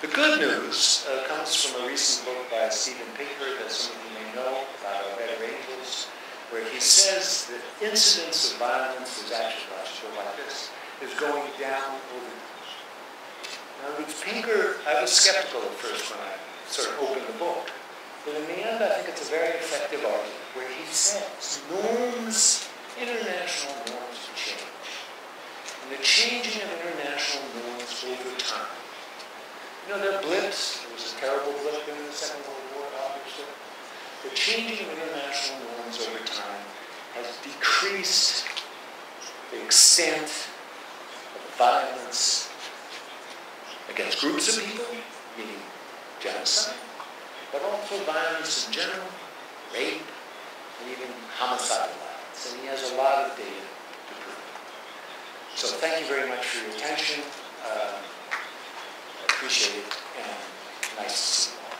The good news comes from a recent book by Steven Pinker that some of you may know about Our Better Angels, where he says that incidence of violence is actually, I should go like this, is going down over time. Now, with Pinker, I was skeptical at first when I sort of opened the book. But in the end, I think it's a very effective argument where he says norms, international norms change. And the changing of international norms over time. You know, there are blips. There was a terrible blip during the Second World War, obviously. The changing of international norms over time has decreased the extent of violence against groups of people, meaning genocide, but also violence in general, rape, and even homicidal violence. And he has a lot of data to prove it. So thank you very much for your attention. I appreciate it, and nice to see you all.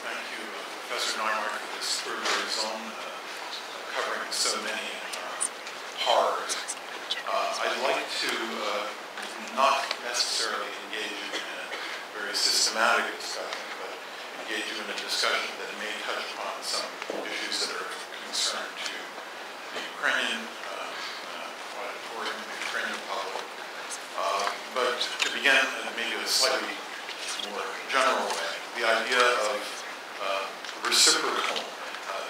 Thank you, Professor Naimark, for this third-wave zone covering so many horrors. I'd like to not necessarily engage you in a very systematic discussion, but engage you in a discussion that may touch upon some issues that are of concern to the Ukrainian auditorium, the Ukrainian public. But to begin in maybe a slightly more general way, the idea of reciprocal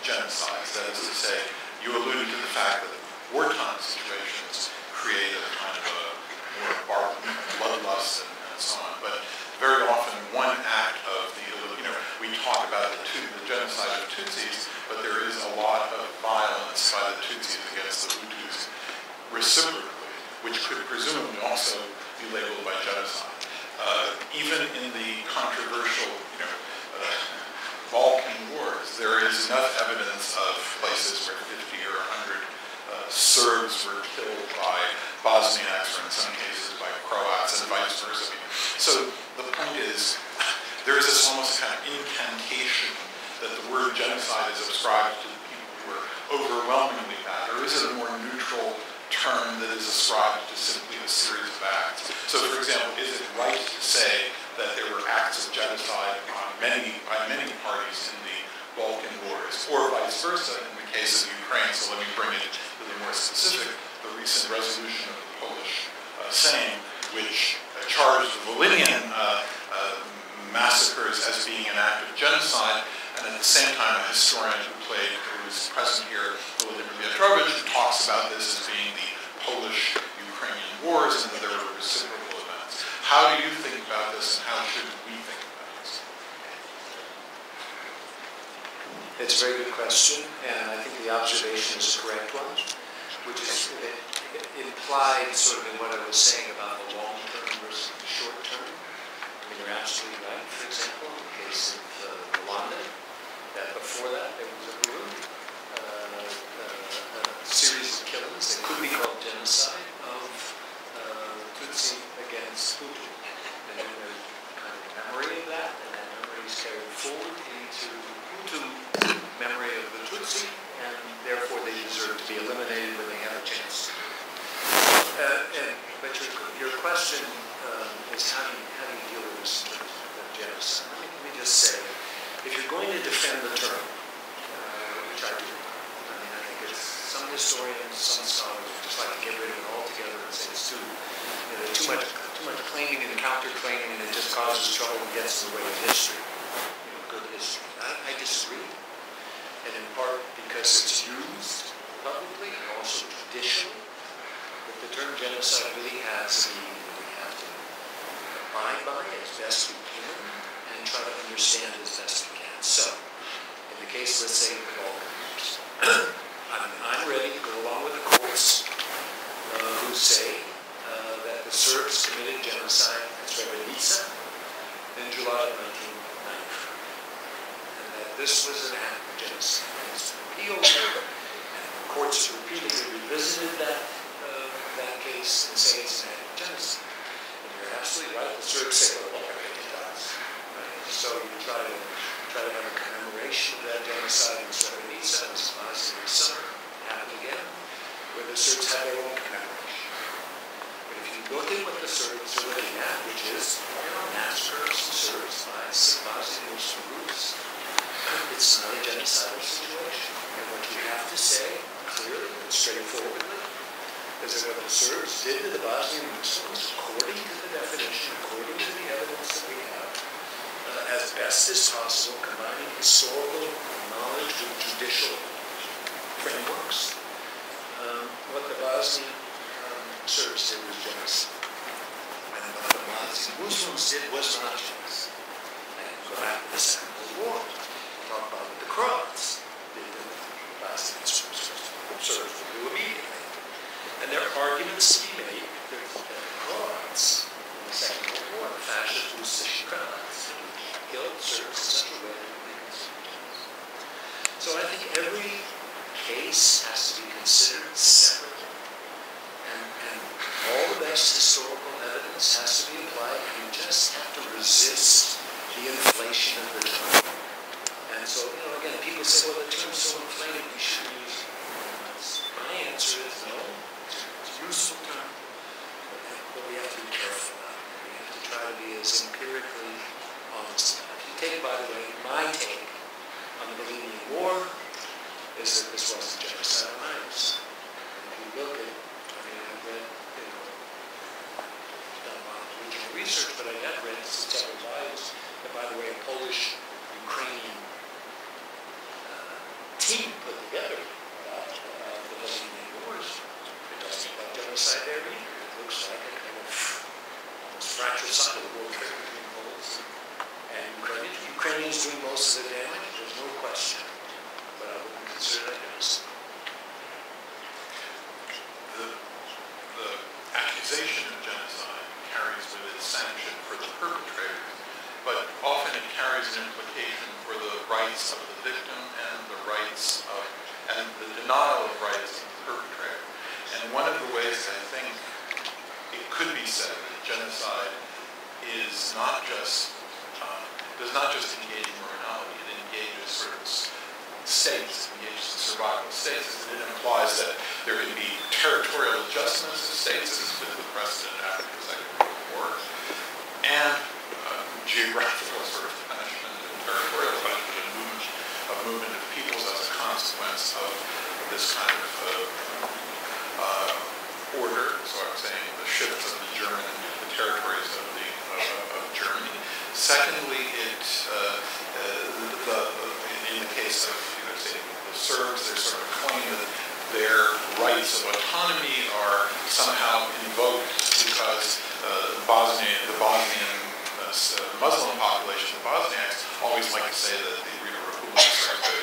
genocides, that is to say, you alluded to the fact that wartime situations create a kind of a more bloodlust and so on. But very often one act of the, we talk about the genocide of Tutsis, but there is a lot of violence by the Tutsis against the Hutus reciprocally, which could presumably also be labeled by genocide. Even in the controversial, Balkan wars, there is enough evidence of places where 50 or 100 Serbs were killed by Bosniaks, or in some cases by Croats, and vice versa. So the point is, there is this almost kind of incantation that the word genocide is ascribed to the people who are overwhelmingly bad, or is it a more neutral term that is ascribed to simply a series of acts? So, for example, is it right to say that there were acts of genocide by many parties in the Balkan wars, or vice versa in the case of Ukraine? So let me bring it to the more specific, the recent resolution of the Polish Sejm, which charged the Volhynian massacres as being an act of genocide, and at the same time a historian who was present here, Volodymyr Viatrovich, who talks about this as being the Polish-Ukrainian wars and that there were reciprocal events. How do you think about this, and how should we think about this? It's a very good question, and I think the observation is a correct one, which is implied sort of in what I was saying about the long term versus the short term. I mean, you're absolutely right. For example, in the case of Rwanda, that before that there was a series of killings that could be called genocide of Tutsi against Hutu. And then there's kind of a memory of that, and that memory is carried forward into Hutu memory of the Tutsi, and therefore they deserve to be eliminated when they have a chance. But your question is how do you deal with this genocide? Let me just say, if you're going to defend the term, which I do, I mean, I think it's some historians, some scholars just like to get rid of it altogether and say it's there's too much claiming and counterclaiming, and it just causes trouble and gets in the way of history, good history. I disagree, and in part because it's used publicly and also traditionally. But the term genocide really has a meaning that we have to abide by as best we can and try to understand as best we can. So, in the case, let's say, of the Balkan Wars, I'm ready to go along with the courts who say that the Serbs committed genocide at Srebrenica in July of 1994, and that this was an act of genocide. courts have repeatedly revisited that case and say it's an act of genocide. And you're absolutely right. The Serbs say, well, everything does. Right? So you try to have a commemoration of that genocide in Srebrenica, in Bosnia this summer, happen again, where the Serbs have their own commemoration. But if you look at what the Serbs are looking at, which is, massacres of Serbs by Bosnian Muslim groups, it's not a genocidal situation. And what you have to say, clearly and straightforwardly, is that what the Serbs did to the Bosnian Muslims, according to the definition, according to the evidence that we have, as best as possible, combining historical knowledge with judicial frameworks, what the Bosnian Serbs did was genocide. And what the Bosnian Muslims did was not genocide. And go back to the Second World War. Talk about what the Croats did to the Bosnian Serbs would do immediately. And there are arguments to be made that the Croats in the Second World War, the fascist Ustashi Croats, killed Serbs in such a way that they considered. So I think every case has to be considered separately. And all the best historical evidence has to be applied. You just have to resist the inflation of the term. And so, again, people say, well, the term's so inflated, we shouldn't use it. My answer is no. It's a useful term. But we have to be careful about it. We have to try to be as empirically honest about it. If you take, by the way, my take on the Babyn War is that this wasn't genocide on either side. If you look at, I've read, done a lot of original research, but I have read several volumes that, by the way, a Polish-Ukrainian team put together about the Babyn Wars. It doesn't about genocide there either. It looks like a kind of almost fratricidal warfare between Poles and Ukrainians. Ukrainians doing most of the damage, there's no question. But I wouldn't consider that genocide. The accusation of genocide carries with it sanction for the perpetrator, but often it carries an implication for the rights of the victim and the rights of, and the denial of rights of the perpetrator. And one of the ways I think it could be said that genocide is not just, does not just engage in morality, it engages sort of states, it engages the survival of states. It implies that there can be territorial adjustments of states, as has been the precedent after the Second World War, and geographical sort of punishment and territorial punishment and movement of peoples as a consequence of this kind of order. So I'm saying the shifts of the territories of Germany. Secondly, in the case of say the Serbs, there's sort of a claim that their rights of autonomy are somehow invoked because the Bosnian Muslim population, the Bosniaks, always like to say that the Republika Srpska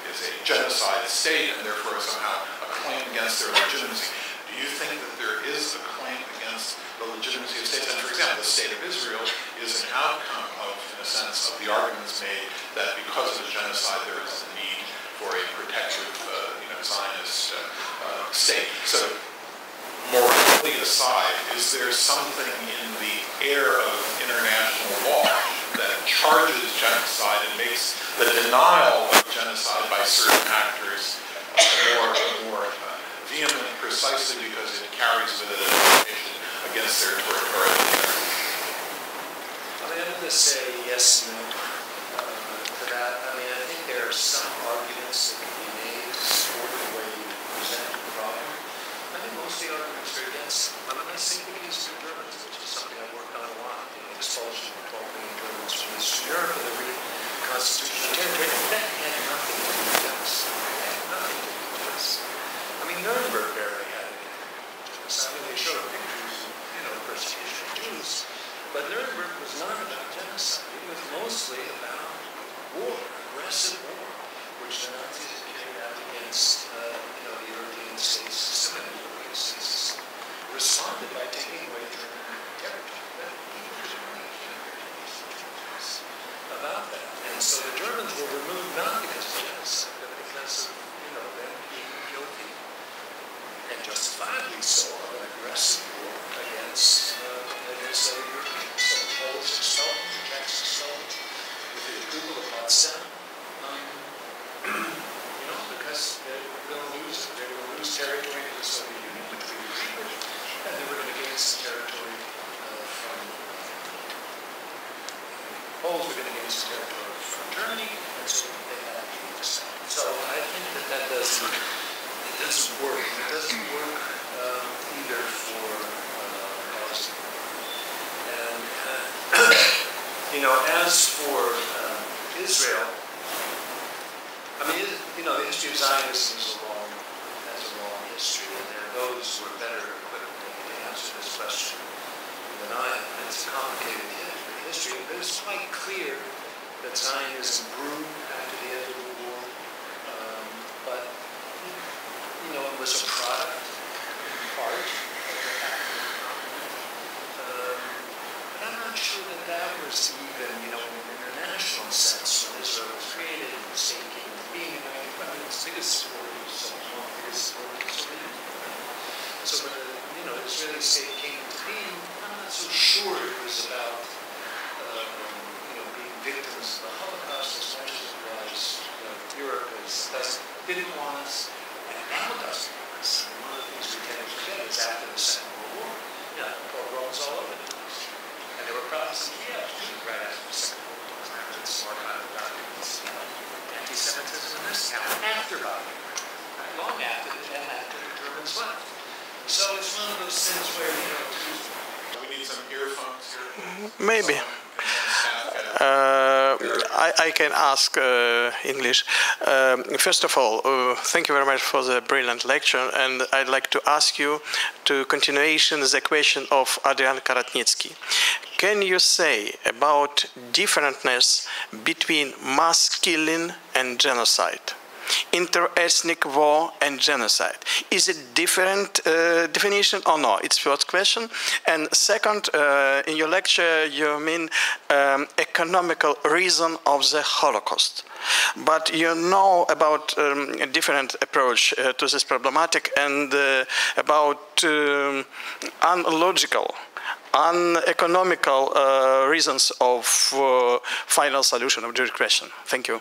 is a genocide state and therefore somehow a claim against their legitimacy. Do you think that there is a claim against the legitimacy of states? And for example, the state of Israel is an outcome of, in a sense, of the arguments made that because of the genocide there is a need for a protective, Zionist state. So, morally aside, is there something in the air of international law that charges genocide and makes the denial of genocide by certain actors more vehement precisely because it carries with it an implication against their territoriality? I'm going to say yes and no to that. I think there are some arguments that can be made to support the way you present the problem. I think most of the arguments are against. I'm not saying the case of Germans, which is something I've worked on a lot. The expulsion of 12 million Germans from Eastern Europe and the reconstitution of territory. That had nothing to do with genocide. It had nothing to do with genocide. Nuremberg barely had it. They showed pictures, persecution of Jews. But Nuremberg was not about genocide. It was mostly doesn't work. It doesn't work either for Palestine. And, you know, as for Israel, I mean, you know, the history of Zionism has a long history, and there are those who are better equipped to answer this question than I am. It's a complicated history, but it's quite clear that Zionism grew after the end of the war, but, you know, it was a product, part of the African continent. But I'm not sure that that was even, you know, in an international sense, when Israel was created and the state came to being. I mean, its biggest story was one of the biggest stories of Israel. So when the, you know, Israeli state came to being, I'm not so sure it was about, you know, being victims of the Holocaust as much as it was, you know, Europe didn't want us, and now doesn't want us. And one of the things we tend to forget is after the Second World War, you know, pogroms all over the place. And there were problems in Kiev, right after the Second World War. I have this archival documents, anti-Semitism in this town after Babyn Yar, long after the Germans left. So it's one of those things where, you know, we need some earphones here. Maybe. I can ask English. First of all, thank you very much for the brilliant lecture, and I'd like to ask you to continuation the question of Adrian Karatnycky. Can you say about differentness between mass killing and genocide? Inter-ethnic war and genocide. Is it different definition or no? It's first question. And second, in your lecture, you mean economical reason of the Holocaust. But you know about a different approach to this problematic and about unlogical, uneconomical reasons of final solution of the question. Thank you.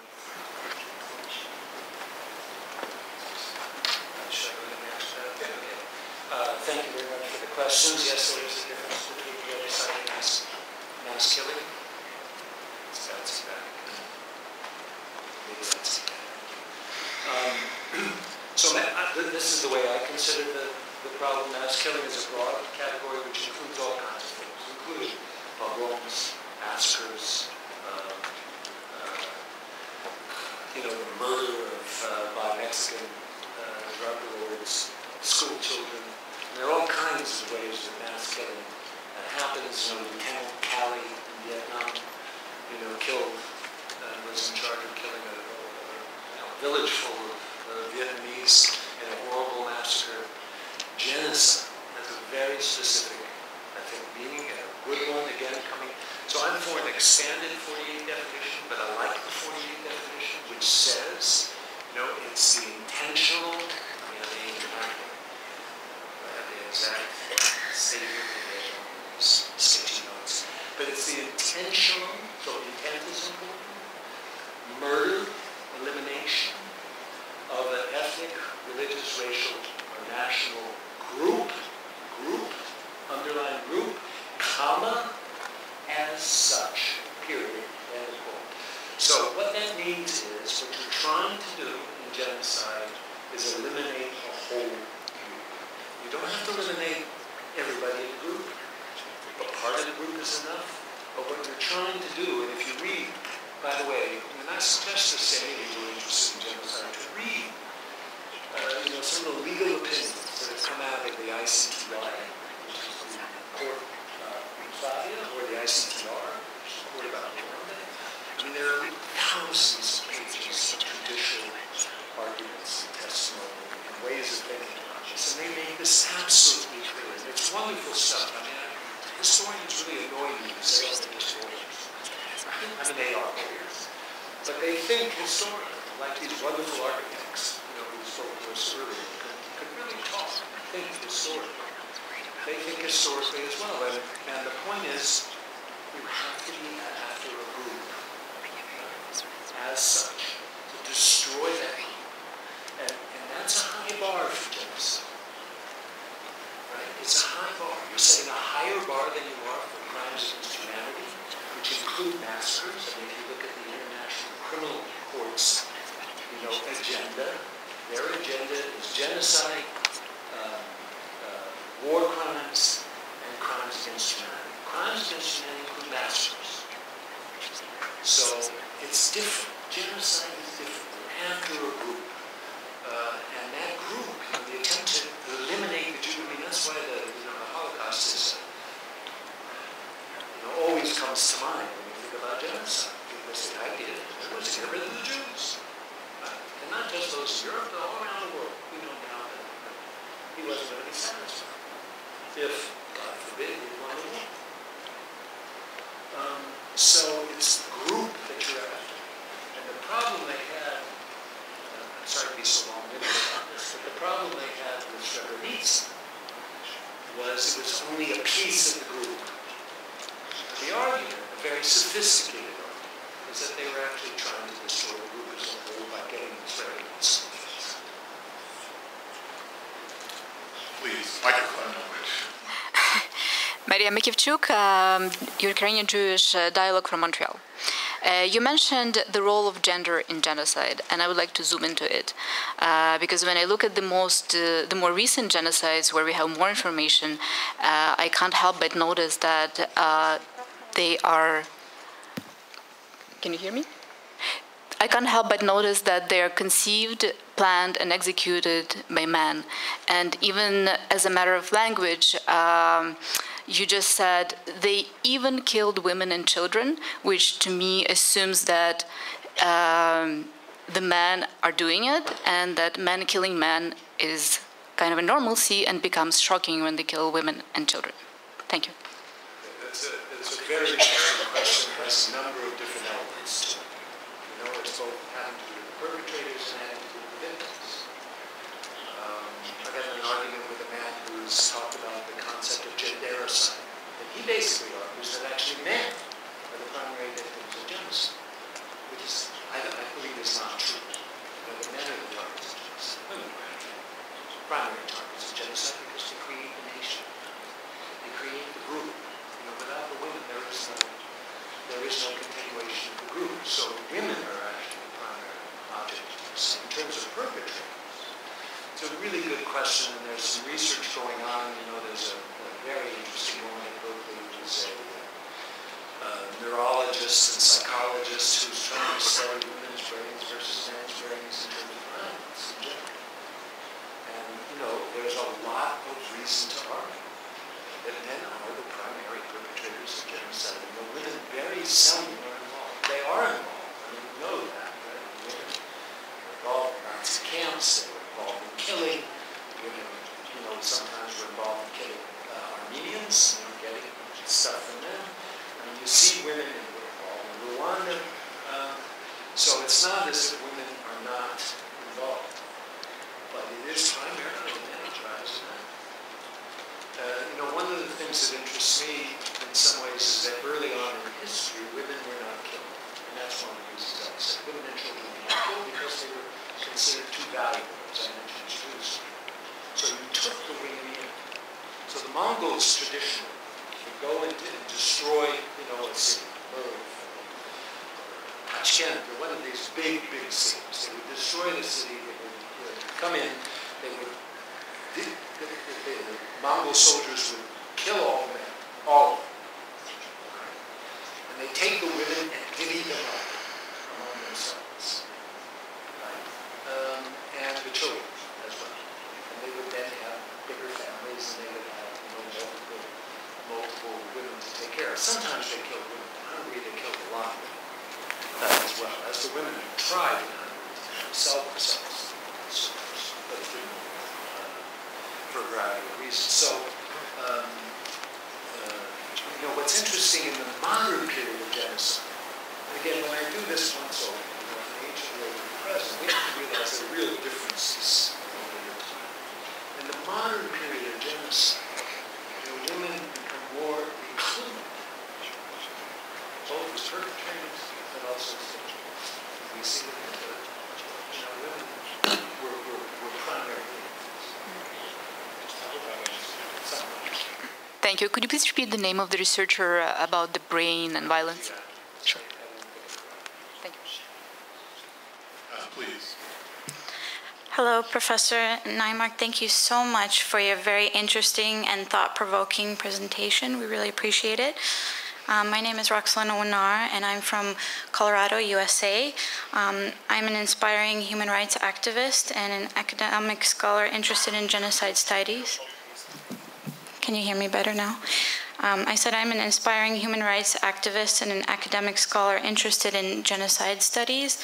Thank you very much for the questions. Yes, there is a difference between genocide and mass killing. So that's maybe that's so this is the way I consider the problem. Mass killing is a broad category which includes all kinds of things, including pogroms, massacres, you know, the murder by Mexican drug lords, school children. There are all kinds of ways that mass killing happens. You know, Lieutenant Calley in Vietnam, you know, was in charge of killing a village full of Vietnamese in a horrible massacre. Genocide has a very specific, I think, meaning, and a good one, again, coming. So I'm for an expanded 48 definition, but I like the 48 definition, which says, you know, it's the intentional, I mean, exact statement in sticky notes. But it's the intentional, so intent is important, murder, elimination of an ethnic, religious, racial, or national group, underlying group, comma, as such, period, end of quote. So what that means is, what you're trying to do in genocide is eliminate a whole group. You don't have to eliminate everybody in the group, but part of the group is enough. But what you're trying to do, and if you read, by the way, and I suggest this to any who are interested in genocide, to read you know, some of the legal opinions that have come out of the ICTI, which is the court or the ICTR, which is the court about Rwanda. I mean, there are thousands of pages of judicial arguments and testimony and ways of thinking. And they make this absolutely clear. It's wonderful stuff. I mean, historians really annoy me to say all the historians. I mean, they are lawyers. But they think historically, like these wonderful architects, you know, who spoke to us earlier, could really talk and think historically. They think historically as well. And the point is, you have to be after a group as such to destroy that group. And that's a high bar for genocide. Right? It's a high bar. You're setting a higher bar than you are for crimes against humanity, which include massacres. I mean, if you look at the International Criminal Court's, you know, agenda, Their agenda is genocide, war crimes, and crimes against humanity. Crimes against humanity include massacres. So it's different. Genocide is different. We're after a group. And that group, the attempt to eliminate the Jew, I mean, that's why the Holocaust is, always comes to mind when you think about genocide. Because the idea was to get rid of the Jews. And not just those in Europe, but all around the world. We know now that he wasn't going to be satisfied. If, God forbid, he won the war. So it's the group that you're after. And the problem they had, I'm sorry to be so long-winded about this, but the problem they had with Srebrenica was it was only a piece of the group. The argument, a very sophisticated argument, is that they were actually trying to destroy the group as a whole by getting the Srebrenica. Please, microphone language. Maria Mikivchuk, Ukrainian Jewish Dialogue from Montreal. You mentioned the role of gender in genocide, and I would like to zoom into it. Because when I look at the more recent genocides where we have more information, I can't help but notice that they are... Can you hear me? I can't help but notice that they are conceived, planned, and executed by men. And even as a matter of language, you just said they even killed women and children, which to me assumes that the men are doing it, and that men killing men is kind of a normalcy and becomes shocking when they kill women and children. Thank you. It's a very interesting question. It has a number of different elements to it. It's both having to do with the perpetrators and having to do with the victims. I've had an argument with a man who's talked about the concept of gendericide. And he basically argues that actually men are the primary victims of genocide, which is, I believe is not true. The men are the targets of genocide. Women are actually primary targets of genocide because they create the nation. They create the group. Without the women, there is no continuation of the group. So women are actually the primary object. In terms of perpetrators, it's a really good question, and there's some research going on. There's a very interesting woman at Berkeley who's a neurologist and psychologist who's trying to study women's brains versus men's brains in terms of violence in general. And, there's a lot of reason to argue that men are the primary perpetrators of genocide. And the women very seldom are involved. They are involved. We know that. Right? Women are involved in Nazi camps. They were involved in killing. Women, sometimes were involved in killing Armenians, getting stuff from them. You see women who were involved in Rwanda. So it's not as if women are not involved. But it is primarily a man drives men. One of the things that interests me in some ways is that early on in history, women were not killed. And that's one of the reasons I said women and children were not killed because they were considered too valuable, as I mentioned previously. So you took the women in. So the Mongols traditionally would go and destroy, a city, Tashkent, or one of these big, big cities. They would destroy the city, they would come in, they would the Mongol soldiers would kill all the men, all of them. And they take the women and divvy them up among themselves. Right? And the children as well. And they would then have bigger families, and they would have multiple women to take care of. Sometimes they killed women. In Hungary, they killed a lot of women as well. As the women tried in Hungary to sell themselves, but it didn't. For a variety of reasons. So, what's interesting in the modern period of genocide, and again, when I do this once over, from ancient world to the present, we have to realize there are real differences over time. In the modern period of genocide, women become more included, both as perpetrators but also as victims. We see that women were primary. Thank you. Could you please repeat the name of the researcher about the brain and violence? Sure. Thank you. Please. Hello, Professor Naimark. Thank you so much for your very interesting and thought-provoking presentation. We really appreciate it. My name is Roxana Winar, and I'm from Colorado, USA. I'm an inspiring human rights activist and an academic scholar interested in genocide studies. Can you hear me better now? I said I'm an inspiring human rights activist and an academic scholar interested in genocide studies.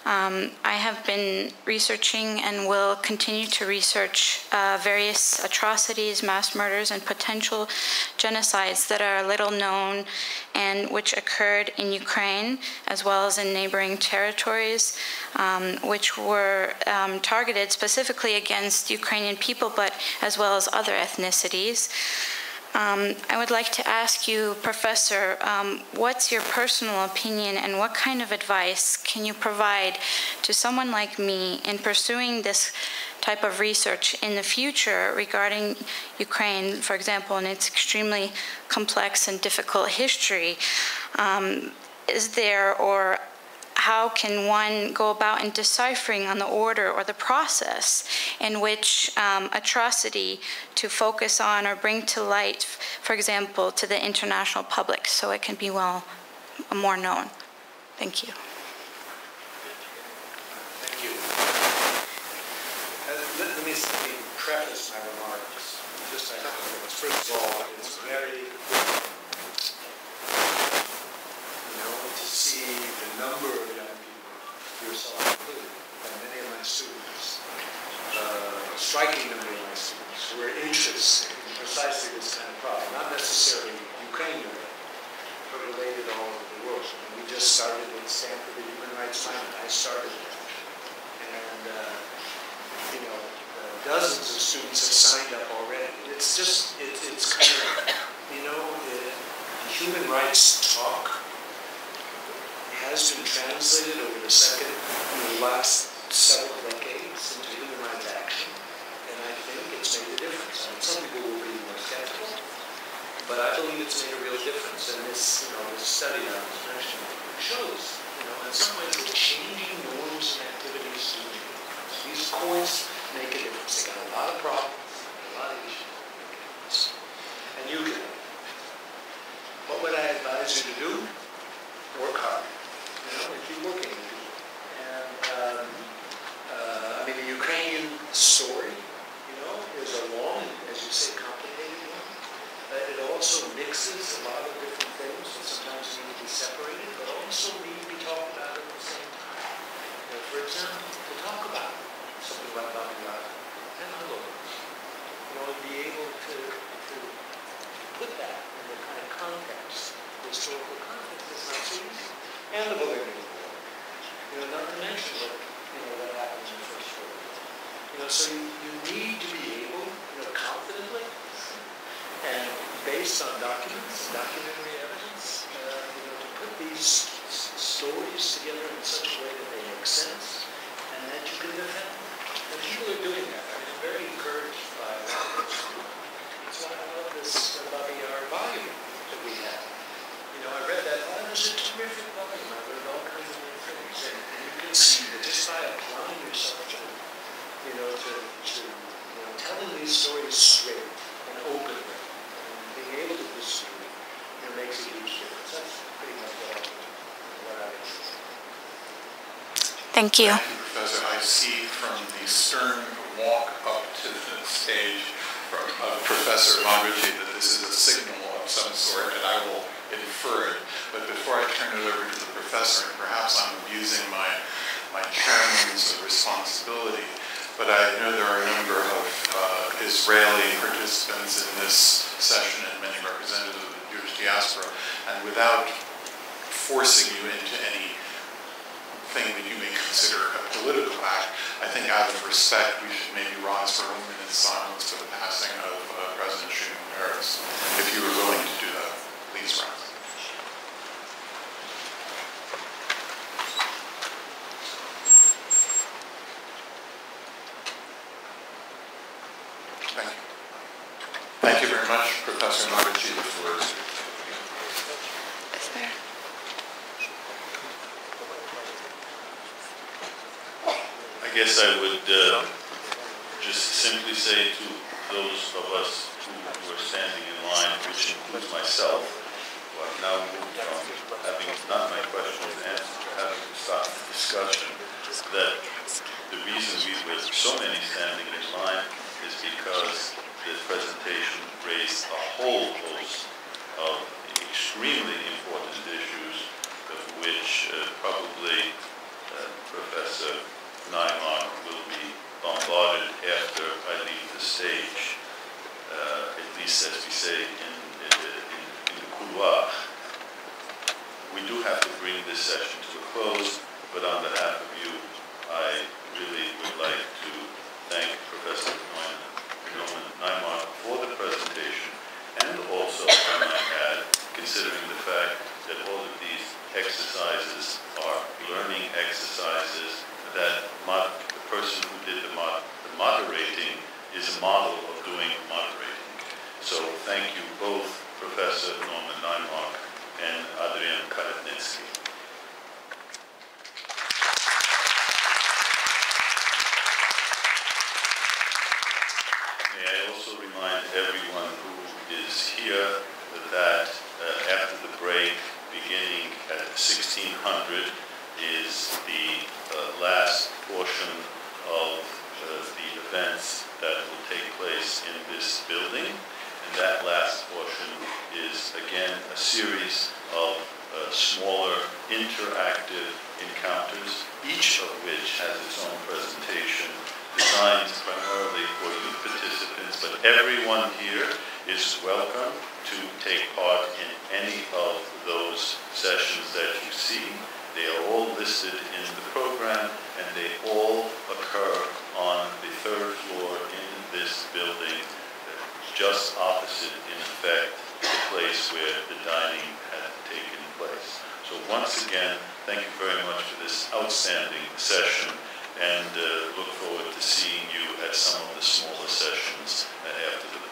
I have been researching and will continue to research various atrocities, mass murders, and potential genocides that are little known and which occurred in Ukraine as well as in neighboring territories, which were targeted specifically against Ukrainian people, but as well as other ethnicities. I would like to ask you, Professor, what's your personal opinion and what kind of advice can you provide to someone like me in pursuing this type of research in the future regarding Ukraine, for example, in its extremely complex and difficult history? Is there, or how can one go about in deciphering on the order or the process in which atrocity to focus on or bring to light, for example, to the international public so it can be more known? Thank you. Thank you. Let me preface my remarks just a couple of minutes. First of all, it's very to see the number of young people, yourself included, and many of my students, a striking number of my students who are interested in precisely this kind of problem, not necessarily Ukraine related, but related all over the world. And we just started at Stanford the Human Rights Monument. I started there. And, dozens of students have signed up already. It's just, it's kind of, the human rights talk has been translated over the last several decades into human rights action, and I think it's made a difference. I mean, some people will be more skeptical, but I believe it's made a real difference. And this, this study I was mentioning shows, in some ways, the changing norms and activities do make a difference. These courts make a difference. They got a lot of problems, a lot of issues, and you can. What would I advise you to do? Work hard. Keep working. And the Ukrainian story, is a long, as you say, complicated one. It also mixes a lot of different things that sometimes need to be separated, but also need to be talked about at the same time. For example, to talk about something like Babyn Yar and others, be able to put that in the kind of context, the historical context, is not so easy. And the validity of the war. Not to mention what happens in the First World War. So you need to be able, confidently, and based on documents, documentary evidence, to put these stories together in such a way that they make sense, and that you can defend them. And people are doing that. I'm very encouraged by that. That's why I love this Babyn Yar volume that we have. I read that. Oh, it was a terrific volume. I learned all kinds of new things. And you can see that just by applying yourself to telling these stories straight and openly, and being able to pursue it, makes a huge difference. That's pretty much what I would say. Thank you. Thank you, Professor. I see from the stern walk up to the stage from Professor Moderator that this is a signal of some sort, and I will infer it. But before I turn it over to the professor, and perhaps I'm abusing my chairman's responsibility, but I know there are a number of Israeli participants in this session and many representatives of the Jewish diaspora, and without forcing you into anything that you may consider a political act, I think out of respect we should maybe rise for a minute's silence for the passing of President Shimon Peres. If you were willing to do that, please rise. Thank you. Thank you very much, Professor Karatnycky, for guess I would just simply say to those of us who were standing in line, which includes myself, who have now moved from having not my questions answered to having to stop the discussion, that the reason we were so many standing in line is because the presentation raised a whole host of extremely important issues, of which probably Professor Naimark will be bombarded after I leave the stage, at least as we say in the couloir. We do have to bring this session to a close, but on behalf of you, I really would like to thank Professor Naimark for the presentation, and also, I might add, considering the fact that all of these exercises are learning exercises, that the person who did the moderating is a model of doing moderating. So thank you both, Professor Norman Naimark and Adrian Karatnycky. May I also remind everyone who is here that after the break, beginning at 1600, is the last portion of the events that will take place in this building. And that last portion is, again, a series of smaller interactive encounters, each of which has its own presentation designed primarily for youth participants, but everyone here is welcome to take part in any of those sessions that you see. They are all listed in the program, and they all occur on the third floor in this building, just opposite, in effect, the place where the dining had taken place. So once again, thank you very much for this outstanding session, and look forward to seeing you at some of the smaller sessions after the